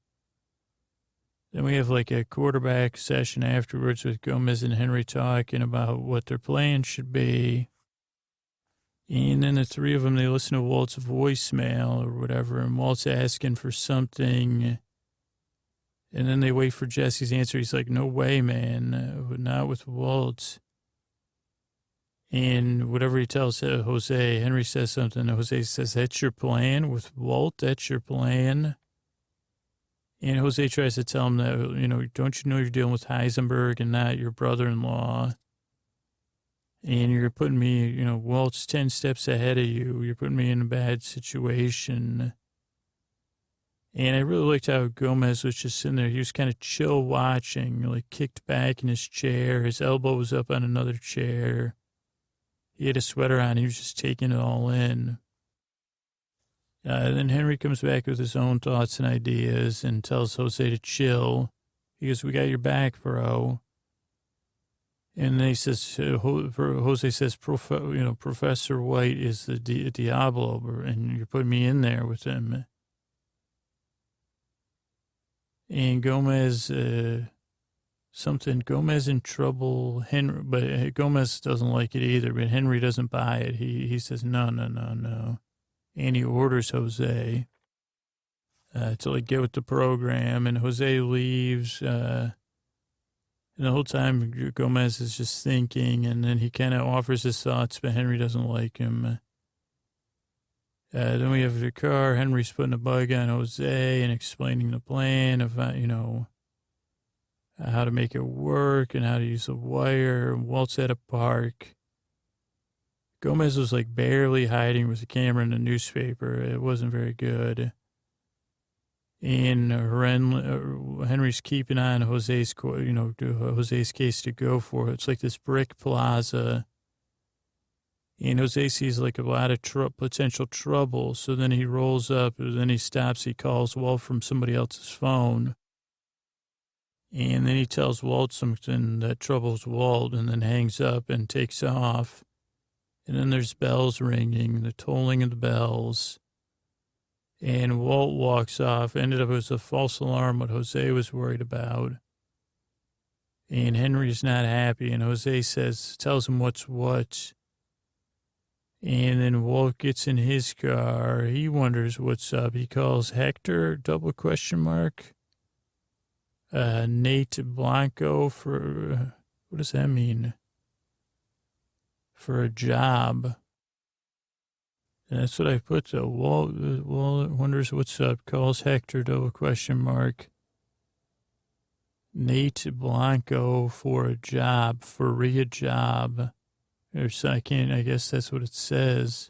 Then we have like a quarterback session afterwards with Gomez and Henry talking about what their plan should be. And then the three of them, they listen to Walt's voicemail or whatever, and Walt's asking for something. And then they wait for Jesse's answer. He's like, no way, man, not with Walt. And whatever he tells Jose, Henry says something. Jose says, that's your plan with Walt? That's your plan? And Jose tries to tell him that, don't you know you're dealing with Heisenberg and not your brother-in-law? And you're putting me, Walt's 10 steps ahead of you. You're putting me in a bad situation. And I really liked how Gomez was just sitting there. He was kind of chill watching, like kicked back in his chair. His elbow was up on another chair. He had a sweater on. He was just taking it all in. Then Henry comes back with his own thoughts and ideas and tells Jose to chill. He goes, we got your back, bro. And then he says, Jose says, Professor White is the Diablo, and you're putting me in there with him. And Gomez, Gomez in trouble, Henry, but Gomez doesn't like it either, but Henry doesn't buy it. He says, no. And he orders Jose to get with the program, and Jose leaves. And the whole time Gomez is just thinking, and then he kind of offers his thoughts, but Henry doesn't like him. Then we have the car. Henry's putting a bug on Jose and explaining the plan of, how to make it work and how to use the wire. Walt's at a park. Gomez was barely hiding with the camera in the newspaper. It wasn't very good. And Henry's keeping on Jose's case to go for it. It's like this brick plaza. And Jose sees a lot of potential trouble. So then he rolls up, and then he stops. He calls Walt from somebody else's phone. And then he tells Walt something that troubles Walt, and then hangs up and takes off. And then there's bells ringing, the tolling of the bells. And Walt walks off. Ended up it was a false alarm, what Jose was worried about. And Henry's not happy, and Jose tells him what's what. And then Walt gets in his car. He wonders what's up. He calls Hector, ? Nate Blanco for, what does that mean? For a job. And that's what I put, though. Walt wonders what's up. Calls Hector, ? Nate Blanco for a job, for a job. Or so I guess that's what it says.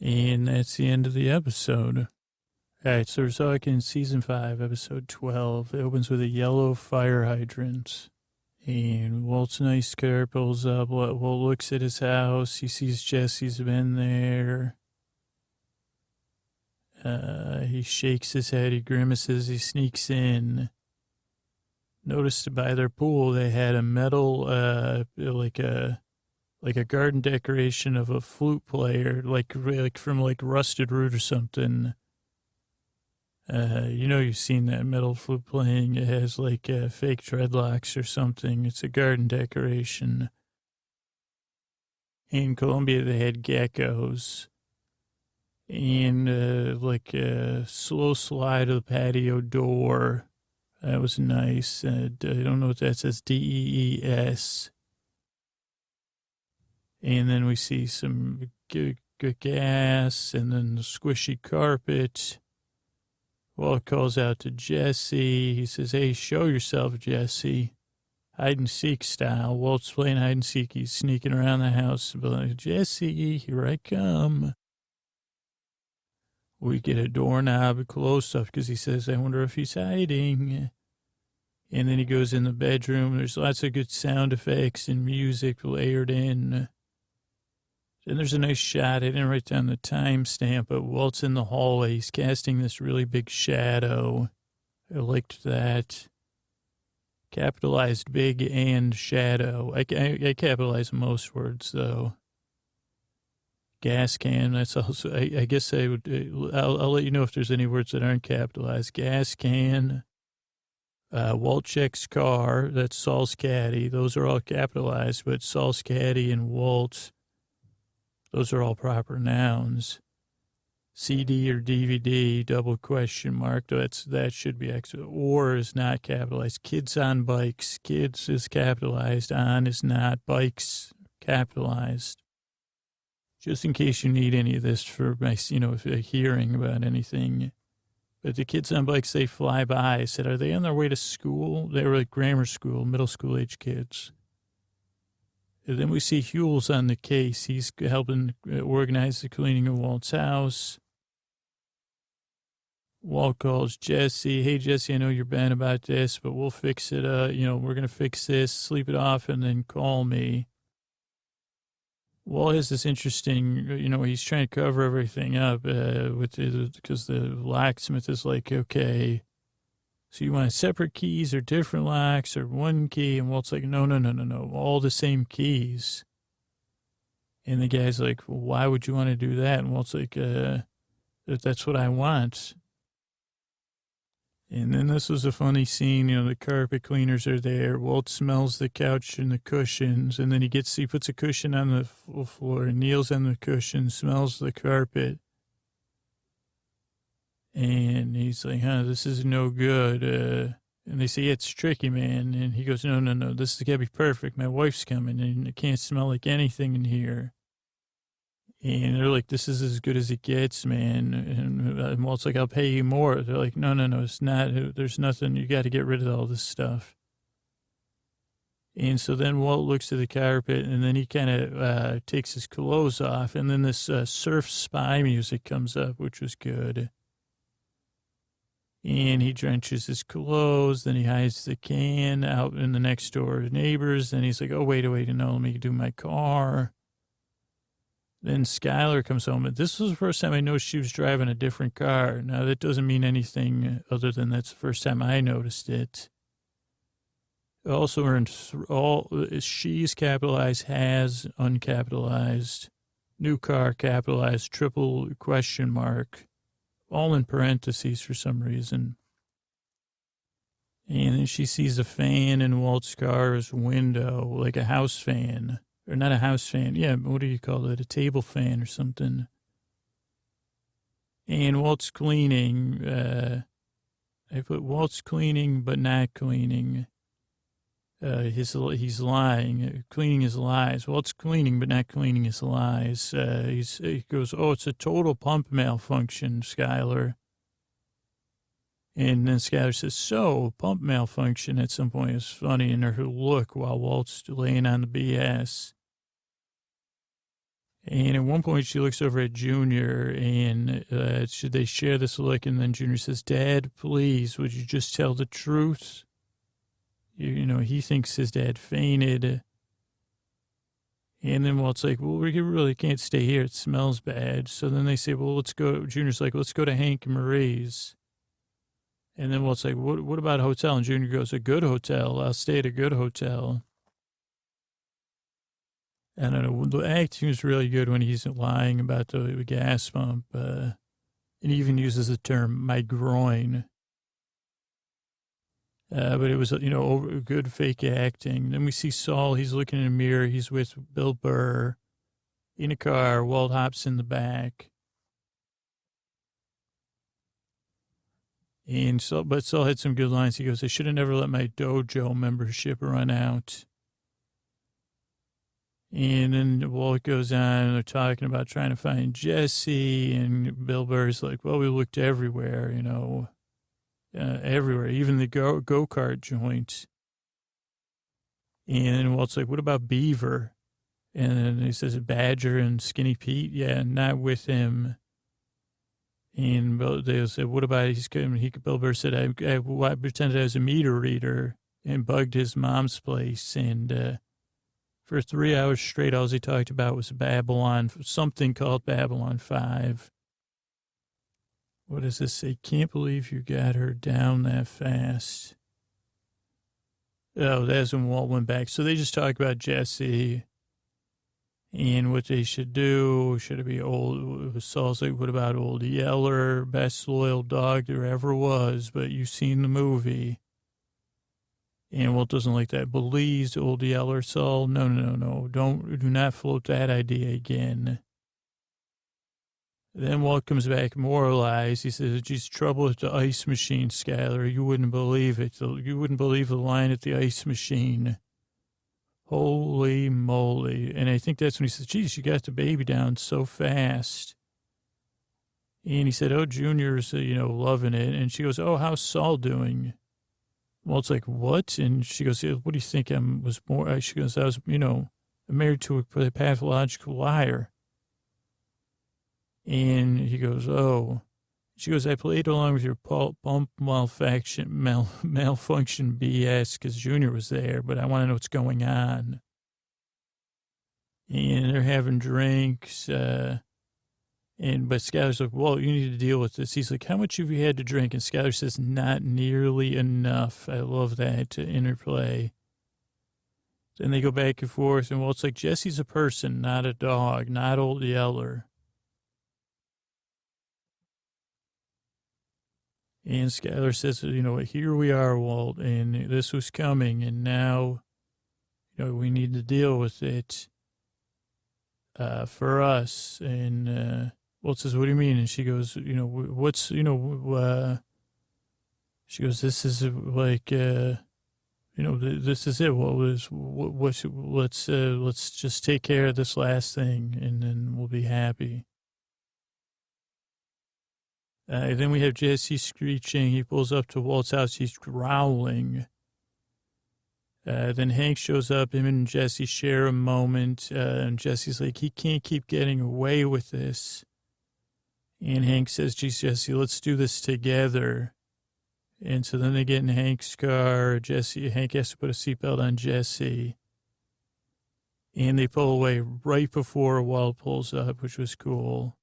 And that's the end of the episode. All right, so we're talking season 5, episode 12. It opens with a yellow fire hydrant. And Walt's nice car pulls up. Walt looks at his house. He sees Jesse's been there. He shakes his head. He grimaces. He sneaks in. Noticed by their pool, they had a metal, like a garden decoration of a flute player, like from Rusted Root or something. You've seen that metal flute playing. It has fake dreadlocks or something. It's a garden decoration. In Colombia, they had geckos. And a slow slide of the patio door. That was nice. I don't know what that says. DEES. And then we see some gas, and then the squishy carpet. Walt calls out to Jesse. He says, hey, show yourself, Jesse. Hide and seek style. Walt's playing hide and seek. He's sneaking around the house. Jesse, here I come. We get a doorknob close up because he says, I wonder if he's hiding. And then he goes in the bedroom. There's lots of good sound effects and music layered in. And there's a nice shot. I didn't write down the timestamp, but Walt's in the hallway. He's casting this really big shadow. I liked that. Capitalized big and shadow. I capitalize most words, though. Gas can, that's also, I guess I would, I'll let you know if there's any words that aren't capitalized. Gas can. Walt checks car, that's Saul's caddy. Those are all capitalized, but Saul's caddy and Walt, those are all proper nouns. CD or DVD, double question mark. That should be extra. Or is not capitalized. Kids on bikes. Kids is capitalized. On is not. Bikes capitalized. Just in case you need any of this for my, hearing about anything. But the kids on bikes, they fly by. I said, are they on their way to school? They were like grammar school, middle school age kids. And then we see Huel's on the case. He's helping organize the cleaning of Walt's house. Walt calls Jesse. Hey, Jesse, I know you're bad about this, but we'll fix it. We're going to fix this, sleep it off, and then call me. Walt has this interesting, he's trying to cover everything up because the locksmith is like, okay, so you want separate keys or different locks or one key? And Walt's like, no, all the same keys. And the guy's like, well, why would you want to do that? And Walt's like, that's what I want. And then this was a funny scene, the carpet cleaners are there. Walt smells the couch and the cushions, and then he puts a cushion on the floor and kneels on the cushion, smells the carpet. And he's like, this is no good. And they say, yeah, it's tricky, man. And he goes, no, this has got to be perfect. My wife's coming, and it can't smell like anything in here. And they're like, this is as good as it gets, man. And Walt's like, I'll pay you more. They're like, no, it's not. There's nothing. You got to get rid of all this stuff. And so then Walt looks at the carpet, and then he kind of takes his clothes off. And then this surf spy music comes up, which was good. And he drenches his clothes. Then he hides the can out in the next door neighbors. Then he's like, oh, wait, let me do my car. Then Skylar comes home. And this was the first time I noticed she was driving a different car. Now, that doesn't mean anything other than that's the first time I noticed it. Also, she's capitalized, has uncapitalized, new car capitalized, triple question mark, all in parentheses for some reason. And then she sees a fan in Walt's car's window, like a house fan. Or not a house fan. Yeah, what do you call it? A table fan or something. And Walt's cleaning. I put Walt's cleaning, but not cleaning. He's lying. Cleaning his lies. Walt's cleaning, but not cleaning his lies. He goes, oh, it's a total pump malfunction, Skylar. And then Skylar says, so, pump malfunction at some point is funny in her look while Walt's laying on the BS. And at one point, she looks over at Junior, and should they share this look? And then Junior says, Dad, please, would you just tell the truth? He thinks his dad fainted. And then Walt's like, well, we really can't stay here. It smells bad. So then they say, well, let's go. Junior's like, let's go to Hank and Marie's. And then Walt's like, what about a hotel? And Junior goes, a good hotel. I'll stay at a good hotel. I don't know. The acting was really good when he's lying about the gas pump. And he even uses the term, my groin. But it was, good fake acting. Then we see Saul. He's looking in a mirror. He's with Bill Burr in a car. Walt hops in the back. And but Saul had some good lines. He goes, I should have never let my dojo membership run out. And then Walt goes on, and they're talking about trying to find Jesse, and Bill Burr's like, well, we looked everywhere, everywhere, even the go-kart joint. And then Walt's like, what about Beaver? And then he says, Badger and Skinny Pete? Yeah, not with him. And they said, what about, Bill Burr said, I pretended I was a meter reader. and bugged his mom's place. And for 3 hours straight, all he talked about was Babylon, something called Babylon 5. What does this say? Can't believe you got her down that fast. Oh, that's when Walt went back. So they just talk about Jesse and what they should do. Should it be old? Saul's like, what about Old Yeller? Best loyal dog there ever was, but you've seen the movie. And Walt doesn't like that. Believes Old Yeller, Saul. No. Do not float that idea again. Then Walt comes back moralized. He says, geez, trouble with the ice machine, Skylar. You wouldn't believe it. You wouldn't believe the line at the ice machine. Holy moly. And I think that's when he says, geez, you got the baby down so fast. And he said, oh, Junior's, loving it. And she goes, oh, how's Saul doing? Walt's like, what? And she goes, what do you think she goes, I was, married to a pathological liar. And he goes, oh. She goes, I played along with your pump malfunction BS because Junior was there, but I want to know what's going on. And they're having drinks. But Skylar's like, well, you need to deal with this. He's like, how much have you had to drink? And Skylar says, not nearly enough. I love that interplay. Then they go back and forth. And Walt's like, Jesse's a person, not a dog, not Old Yeller. And Skylar says, here we are, Walt, and this was coming, and now, we need to deal with it for us. And Walt says, what do you mean? And she goes, she goes, this is like, this is it. Let's just take care of this last thing, and then we'll be happy. Then we have Jesse screeching. He pulls up to Walt's house. He's growling. Then Hank shows up. Him and Jesse share a moment. And Jesse's like, he can't keep getting away with this. And Hank says, geez, Jesse, let's do this together. And so then they get in Hank's car. Hank has to put a seatbelt on Jesse. And they pull away right before Walt pulls up, which was cool.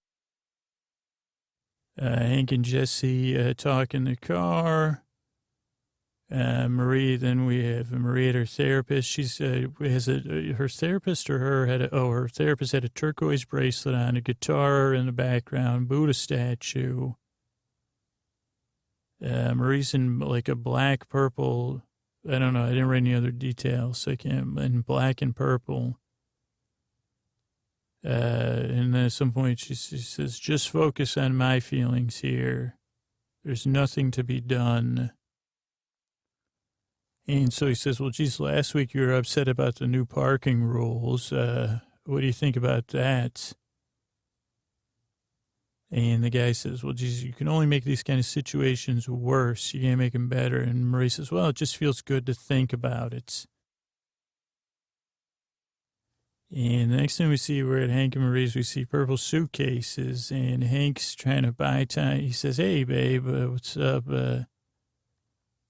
Hank and Jesse talk in the car. Marie, then we have Marie at her therapist. She's her therapist her therapist had a turquoise bracelet on, a guitar in the background, Buddha statue. Marie's in like a black purple. I don't know. I didn't write any other details. So I can't. In black and purple. And then at some point she says, just focus on my feelings here. There's nothing to be done. And so he says, well, geez, last week you were upset about the new parking rules. What do you think about that? And the guy says, well, geez, you can only make these kind of situations worse. You can't make them better. And Marie says, well, it just feels good to think about it. And the next time we see, we're at Hank and Marie's, we see purple suitcases, and Hank's trying to buy time. He says, hey, babe, what's up?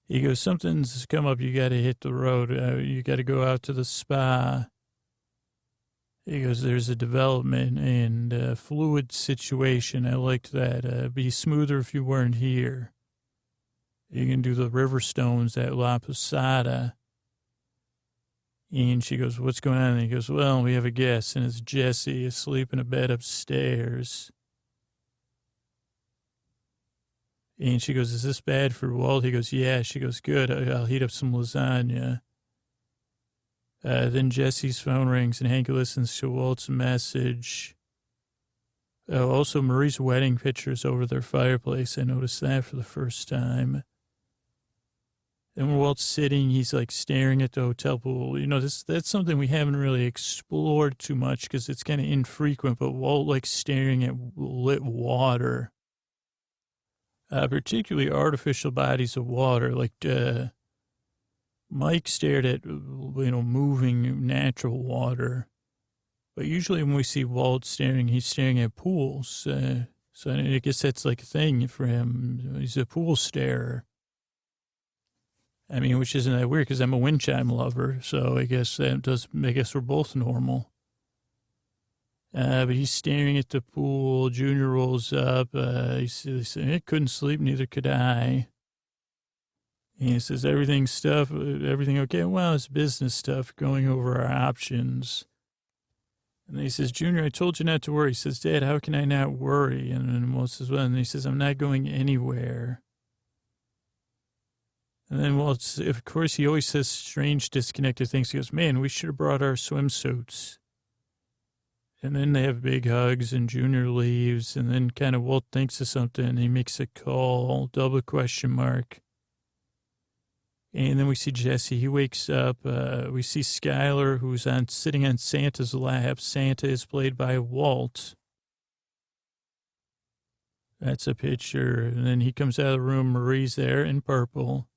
He goes, something's come up. You got to hit the road. You got to go out to the spa. He goes, there's a development and fluid situation. I liked that. Be smoother if you weren't here. You can do the river stones at La Posada. And she goes, what's going on? And he goes, well, we have a guest, and it's Jesse asleep in a bed upstairs. And she goes, is this bad for Walt? He goes, yeah. She goes, good. I'll heat up some lasagna. Then Jesse's phone rings, and Hank listens to Walt's message. Also, Marie's wedding pictures over their fireplace. I noticed that for the first time. And when Walt's sitting, he's like staring at the hotel pool. That's something we haven't really explored too much because it's kind of infrequent, but Walt likes staring at lit water. Particularly artificial bodies of water. Like Mike stared at, moving natural water. But usually when we see Walt staring, he's staring at pools. So I guess that's like a thing for him. He's a pool starer. I mean, which isn't that weird because I'm a Windchime lover, so I guess we're both normal. But he's staring at the pool. Junior rolls up. He says, I couldn't sleep, neither could I. And he says, everything okay? Well, it's business stuff, going over our options. And he says, Junior, I told you not to worry. He says, Dad, how can I not worry? And then Walt says, well, and he says, I'm not going anywhere. And then Walt, of course, he always says strange, disconnected things. He goes, man, we should have brought our swimsuits. And then they have big hugs, and Junior leaves, and then kind of Walt thinks of something, and he makes a call, double question mark. And then we see Jesse. He wakes up. We see Skylar, who's sitting on Santa's lap. Santa is played by Walt. That's a picture. And then he comes out of the room. Marie's there in purple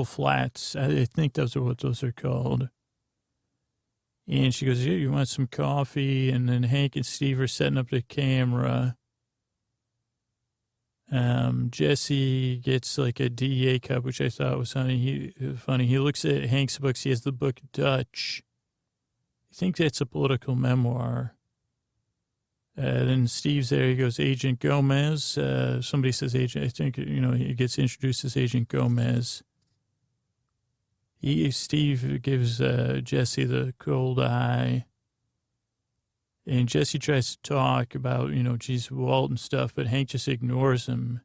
flats. I think those are what those are called. And she goes, yeah, you want some coffee? And then Hank and Steve are setting up the camera. Jesse gets like a DEA cup, which I thought was funny. He looks at Hank's books. He has the book Dutch. I think that's a political memoir. Then Steve's there. He goes, Agent Gomez. Somebody says Agent. I think, he gets introduced as Agent Gomez. Steve gives Jesse the cold eye. And Jesse tries to talk about, geez, Walt and stuff, but Hank just ignores him.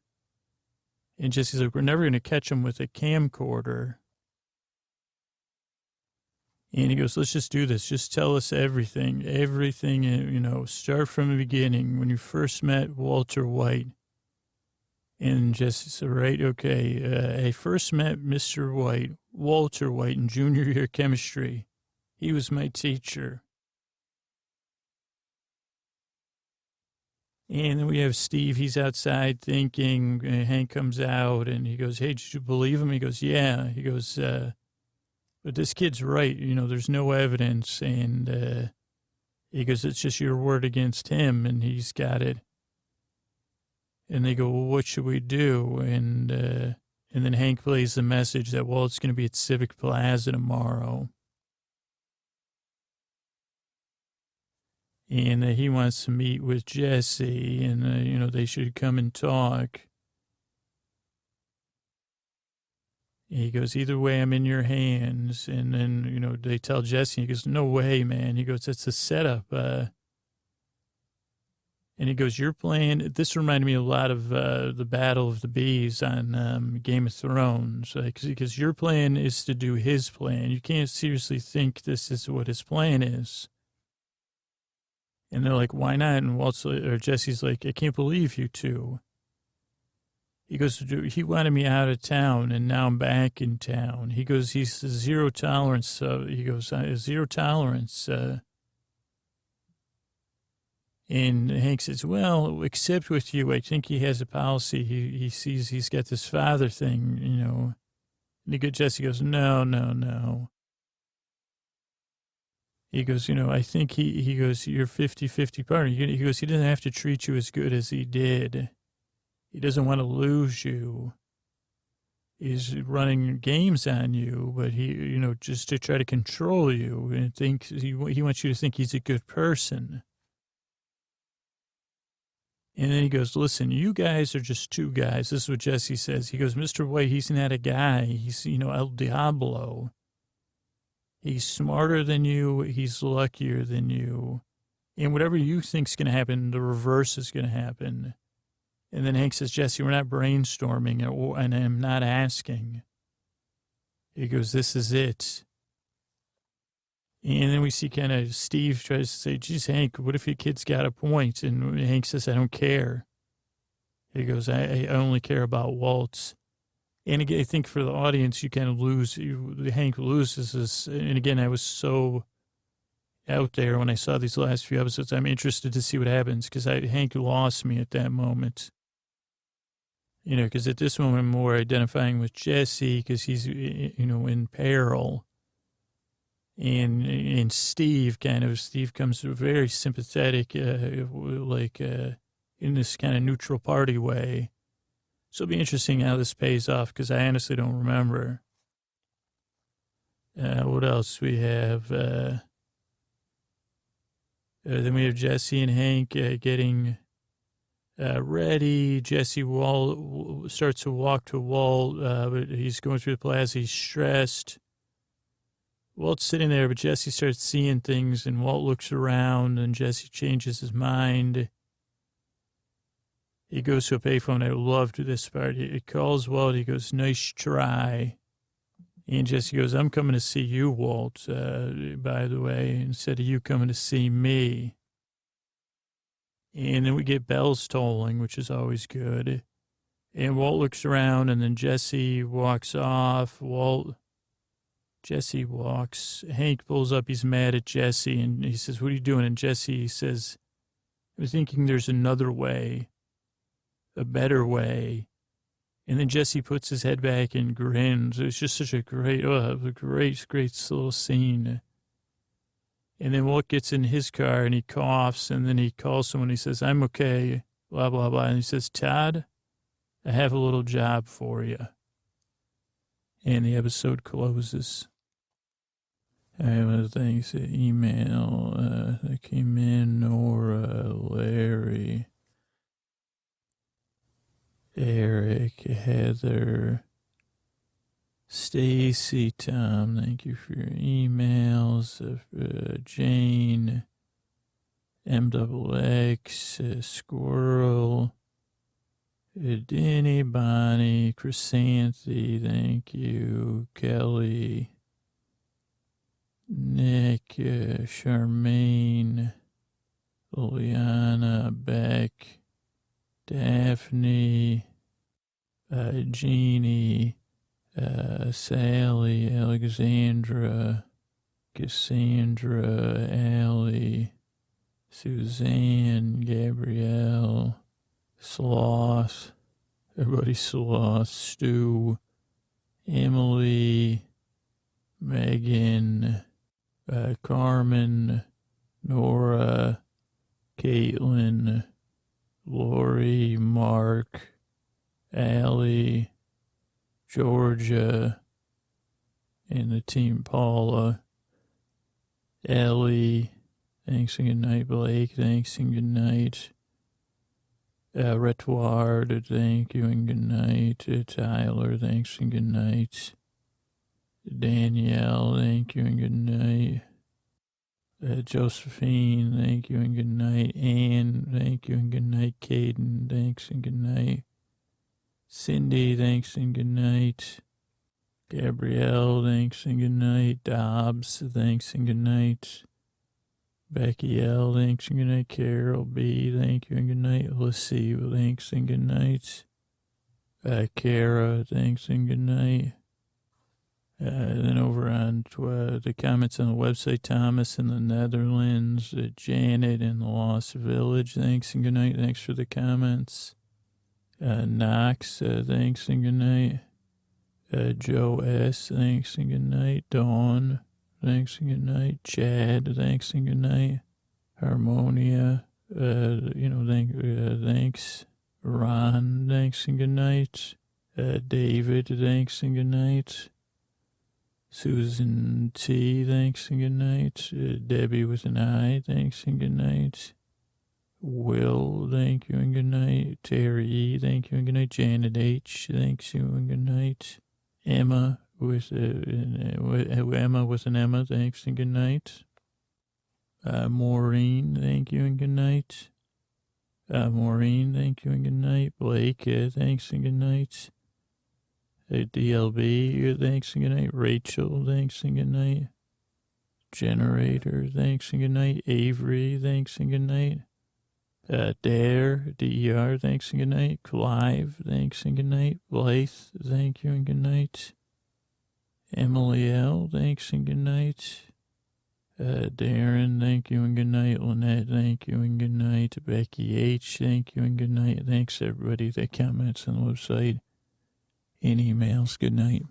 And Jesse's like, we're never going to catch him with a camcorder. And he goes, let's just do this. Just tell us everything, start from the beginning when you first met Walter White. And Jesse said, right, okay. I first met Mr. White, Walter White, in junior year chemistry. He was my teacher. And then we have Steve. He's outside thinking. Hank comes out and he goes, hey, did you believe him? He goes, yeah. He goes, but this kid's right. There's no evidence. And he goes, it's just your word against him. And he's got it. And they go, well, what should we do? And then Hank plays the message that, well, it's going to be at Civic Plaza tomorrow. And he wants to meet with Jesse, and, they should come and talk. And he goes, either way, I'm in your hands. And then, they tell Jesse, he goes, no way, man. He goes, that's a setup. And he goes, you're playing, this reminded me a lot of the Battle of the Bees on Game of Thrones. Because your plan is to do his plan. You can't seriously think this is what his plan is. And they're like, why not? And Jesse's like, I can't believe you two. He goes, he wanted me out of town, and now I'm back in town. He goes, he's zero tolerance. He goes, zero tolerance. And Hank says, well, except with you, I think he has a policy. He sees he's got this father thing, And Jesse goes, no. He goes, I think he goes, you're 50-50 partner. He goes, he doesn't have to treat you as good as he did. He doesn't want to lose you. He's running games on you, but he, just to try to control you and he wants you to think he's a good person. And then he goes, listen, you guys are just two guys. This is what Jesse says. He goes, Mr. White, he's not a guy. He's, El Diablo. He's smarter than you. He's luckier than you. And whatever you think's going to happen, the reverse is going to happen. And then Hank says, Jesse, we're not brainstorming, and I'm not asking. He goes, this is it. And then we see kind of Steve tries to say, geez, Hank, what if your kid's got a point? And Hank says, I don't care. He goes, I only care about Waltz. And again, I think for the audience, you kind of Hank loses this. And again, I was so out there when I saw these last few episodes. I'm interested to see what happens because Hank lost me at that moment. Because at this moment, I'm more identifying with Jesse because he's, in peril. And Steve comes very sympathetic, in this kind of neutral party way. So it'll be interesting how this pays off because I honestly don't remember. What else we have? Then we have Jesse and Hank getting ready. Jesse starts to walk to Walt, but he's going through the plaza. He's stressed. Walt's sitting there, but Jesse starts seeing things, and Walt looks around, and Jesse changes his mind. He goes to a payphone. I loved this part. He calls Walt. He goes, "Nice try." And Jesse goes, "I'm coming to see you, Walt, by the way, instead of you coming to see me." And then we get bells tolling, which is always good. And Walt looks around, and then Jesse walks off. Jesse walks. Hank pulls up. He's mad at Jesse, and he says, "What are you doing?" And Jesse says, "I'm thinking there's another way, a better way." And then Jesse puts his head back and grins. It was just such a great little scene. And then Walt gets in his car, and he coughs, and then he calls someone. He says, "I'm okay," blah, blah, blah. And he says, "Todd, I have a little job for you." And the episode closes. I have a thanks email that came in. Nora, Larry, Eric, Heather, Stacy, Tom, thank you for your emails. Jane, MXX, Squirrel, Denny, Bonnie, Chrysanthi, thank you. Kelly, Nick, Charmaine, Liliana, Beck, Daphne, Jeannie, Sally, Alexandra, Cassandra, Allie, Suzanne, Gabrielle, Sloth, everybody Sloth, Stu, Emily, Megan, Carmen, Nora, Caitlin, Lori, Mark, Allie, Georgia, and the team, Paula, Ellie, thanks and good night. Blake, thanks and good night. Retoir, thank you and good night. Tyler, thanks and good night. Danielle, thank you and good night. Josephine, thank you and good night. Anne, thank you and good night. Caden, thanks and good night. Cindy, thanks and good night. Gabrielle, thanks and good night. Dobbs, thanks and good night. Becky L, thanks and good night. Carol B, thank you and good night. Lissy, thanks and good night. Kara, thanks and good night. Then over on the comments on the website, Thomas in the Netherlands, Janet in the Lost Village, thanks and good night. Thanks for the comments. Knox, thanks and good night. Joe S, thanks and good night. Dawn, thanks and good night. Chad, thanks and good night. Harmonia, thanks. Ron, thanks and good night. David, thanks and good night. Susan T, thanks and good night. Debbie with an I, thanks and good night. Will, thank you and good night. Terry E, thank you and good night. Janet H, thanks you and good night. Emma with an Emma, thanks and good night. Maureen, thank you and good night. Maureen, thank you and good night. Blake, thanks and good night. DLB, thanks and good night. Rachel, thanks and good night. Generator, thanks and good night. Avery, thanks and good night. Dare, DER, thanks and good night. Clive, thanks and good night. Blythe, thank you and good night. Emily L, thanks and good night. Darren, thank you and good night. Lynette, thank you and good night. Becky H, thank you and good night. Thanks everybody that comments on the website and emails. Good night.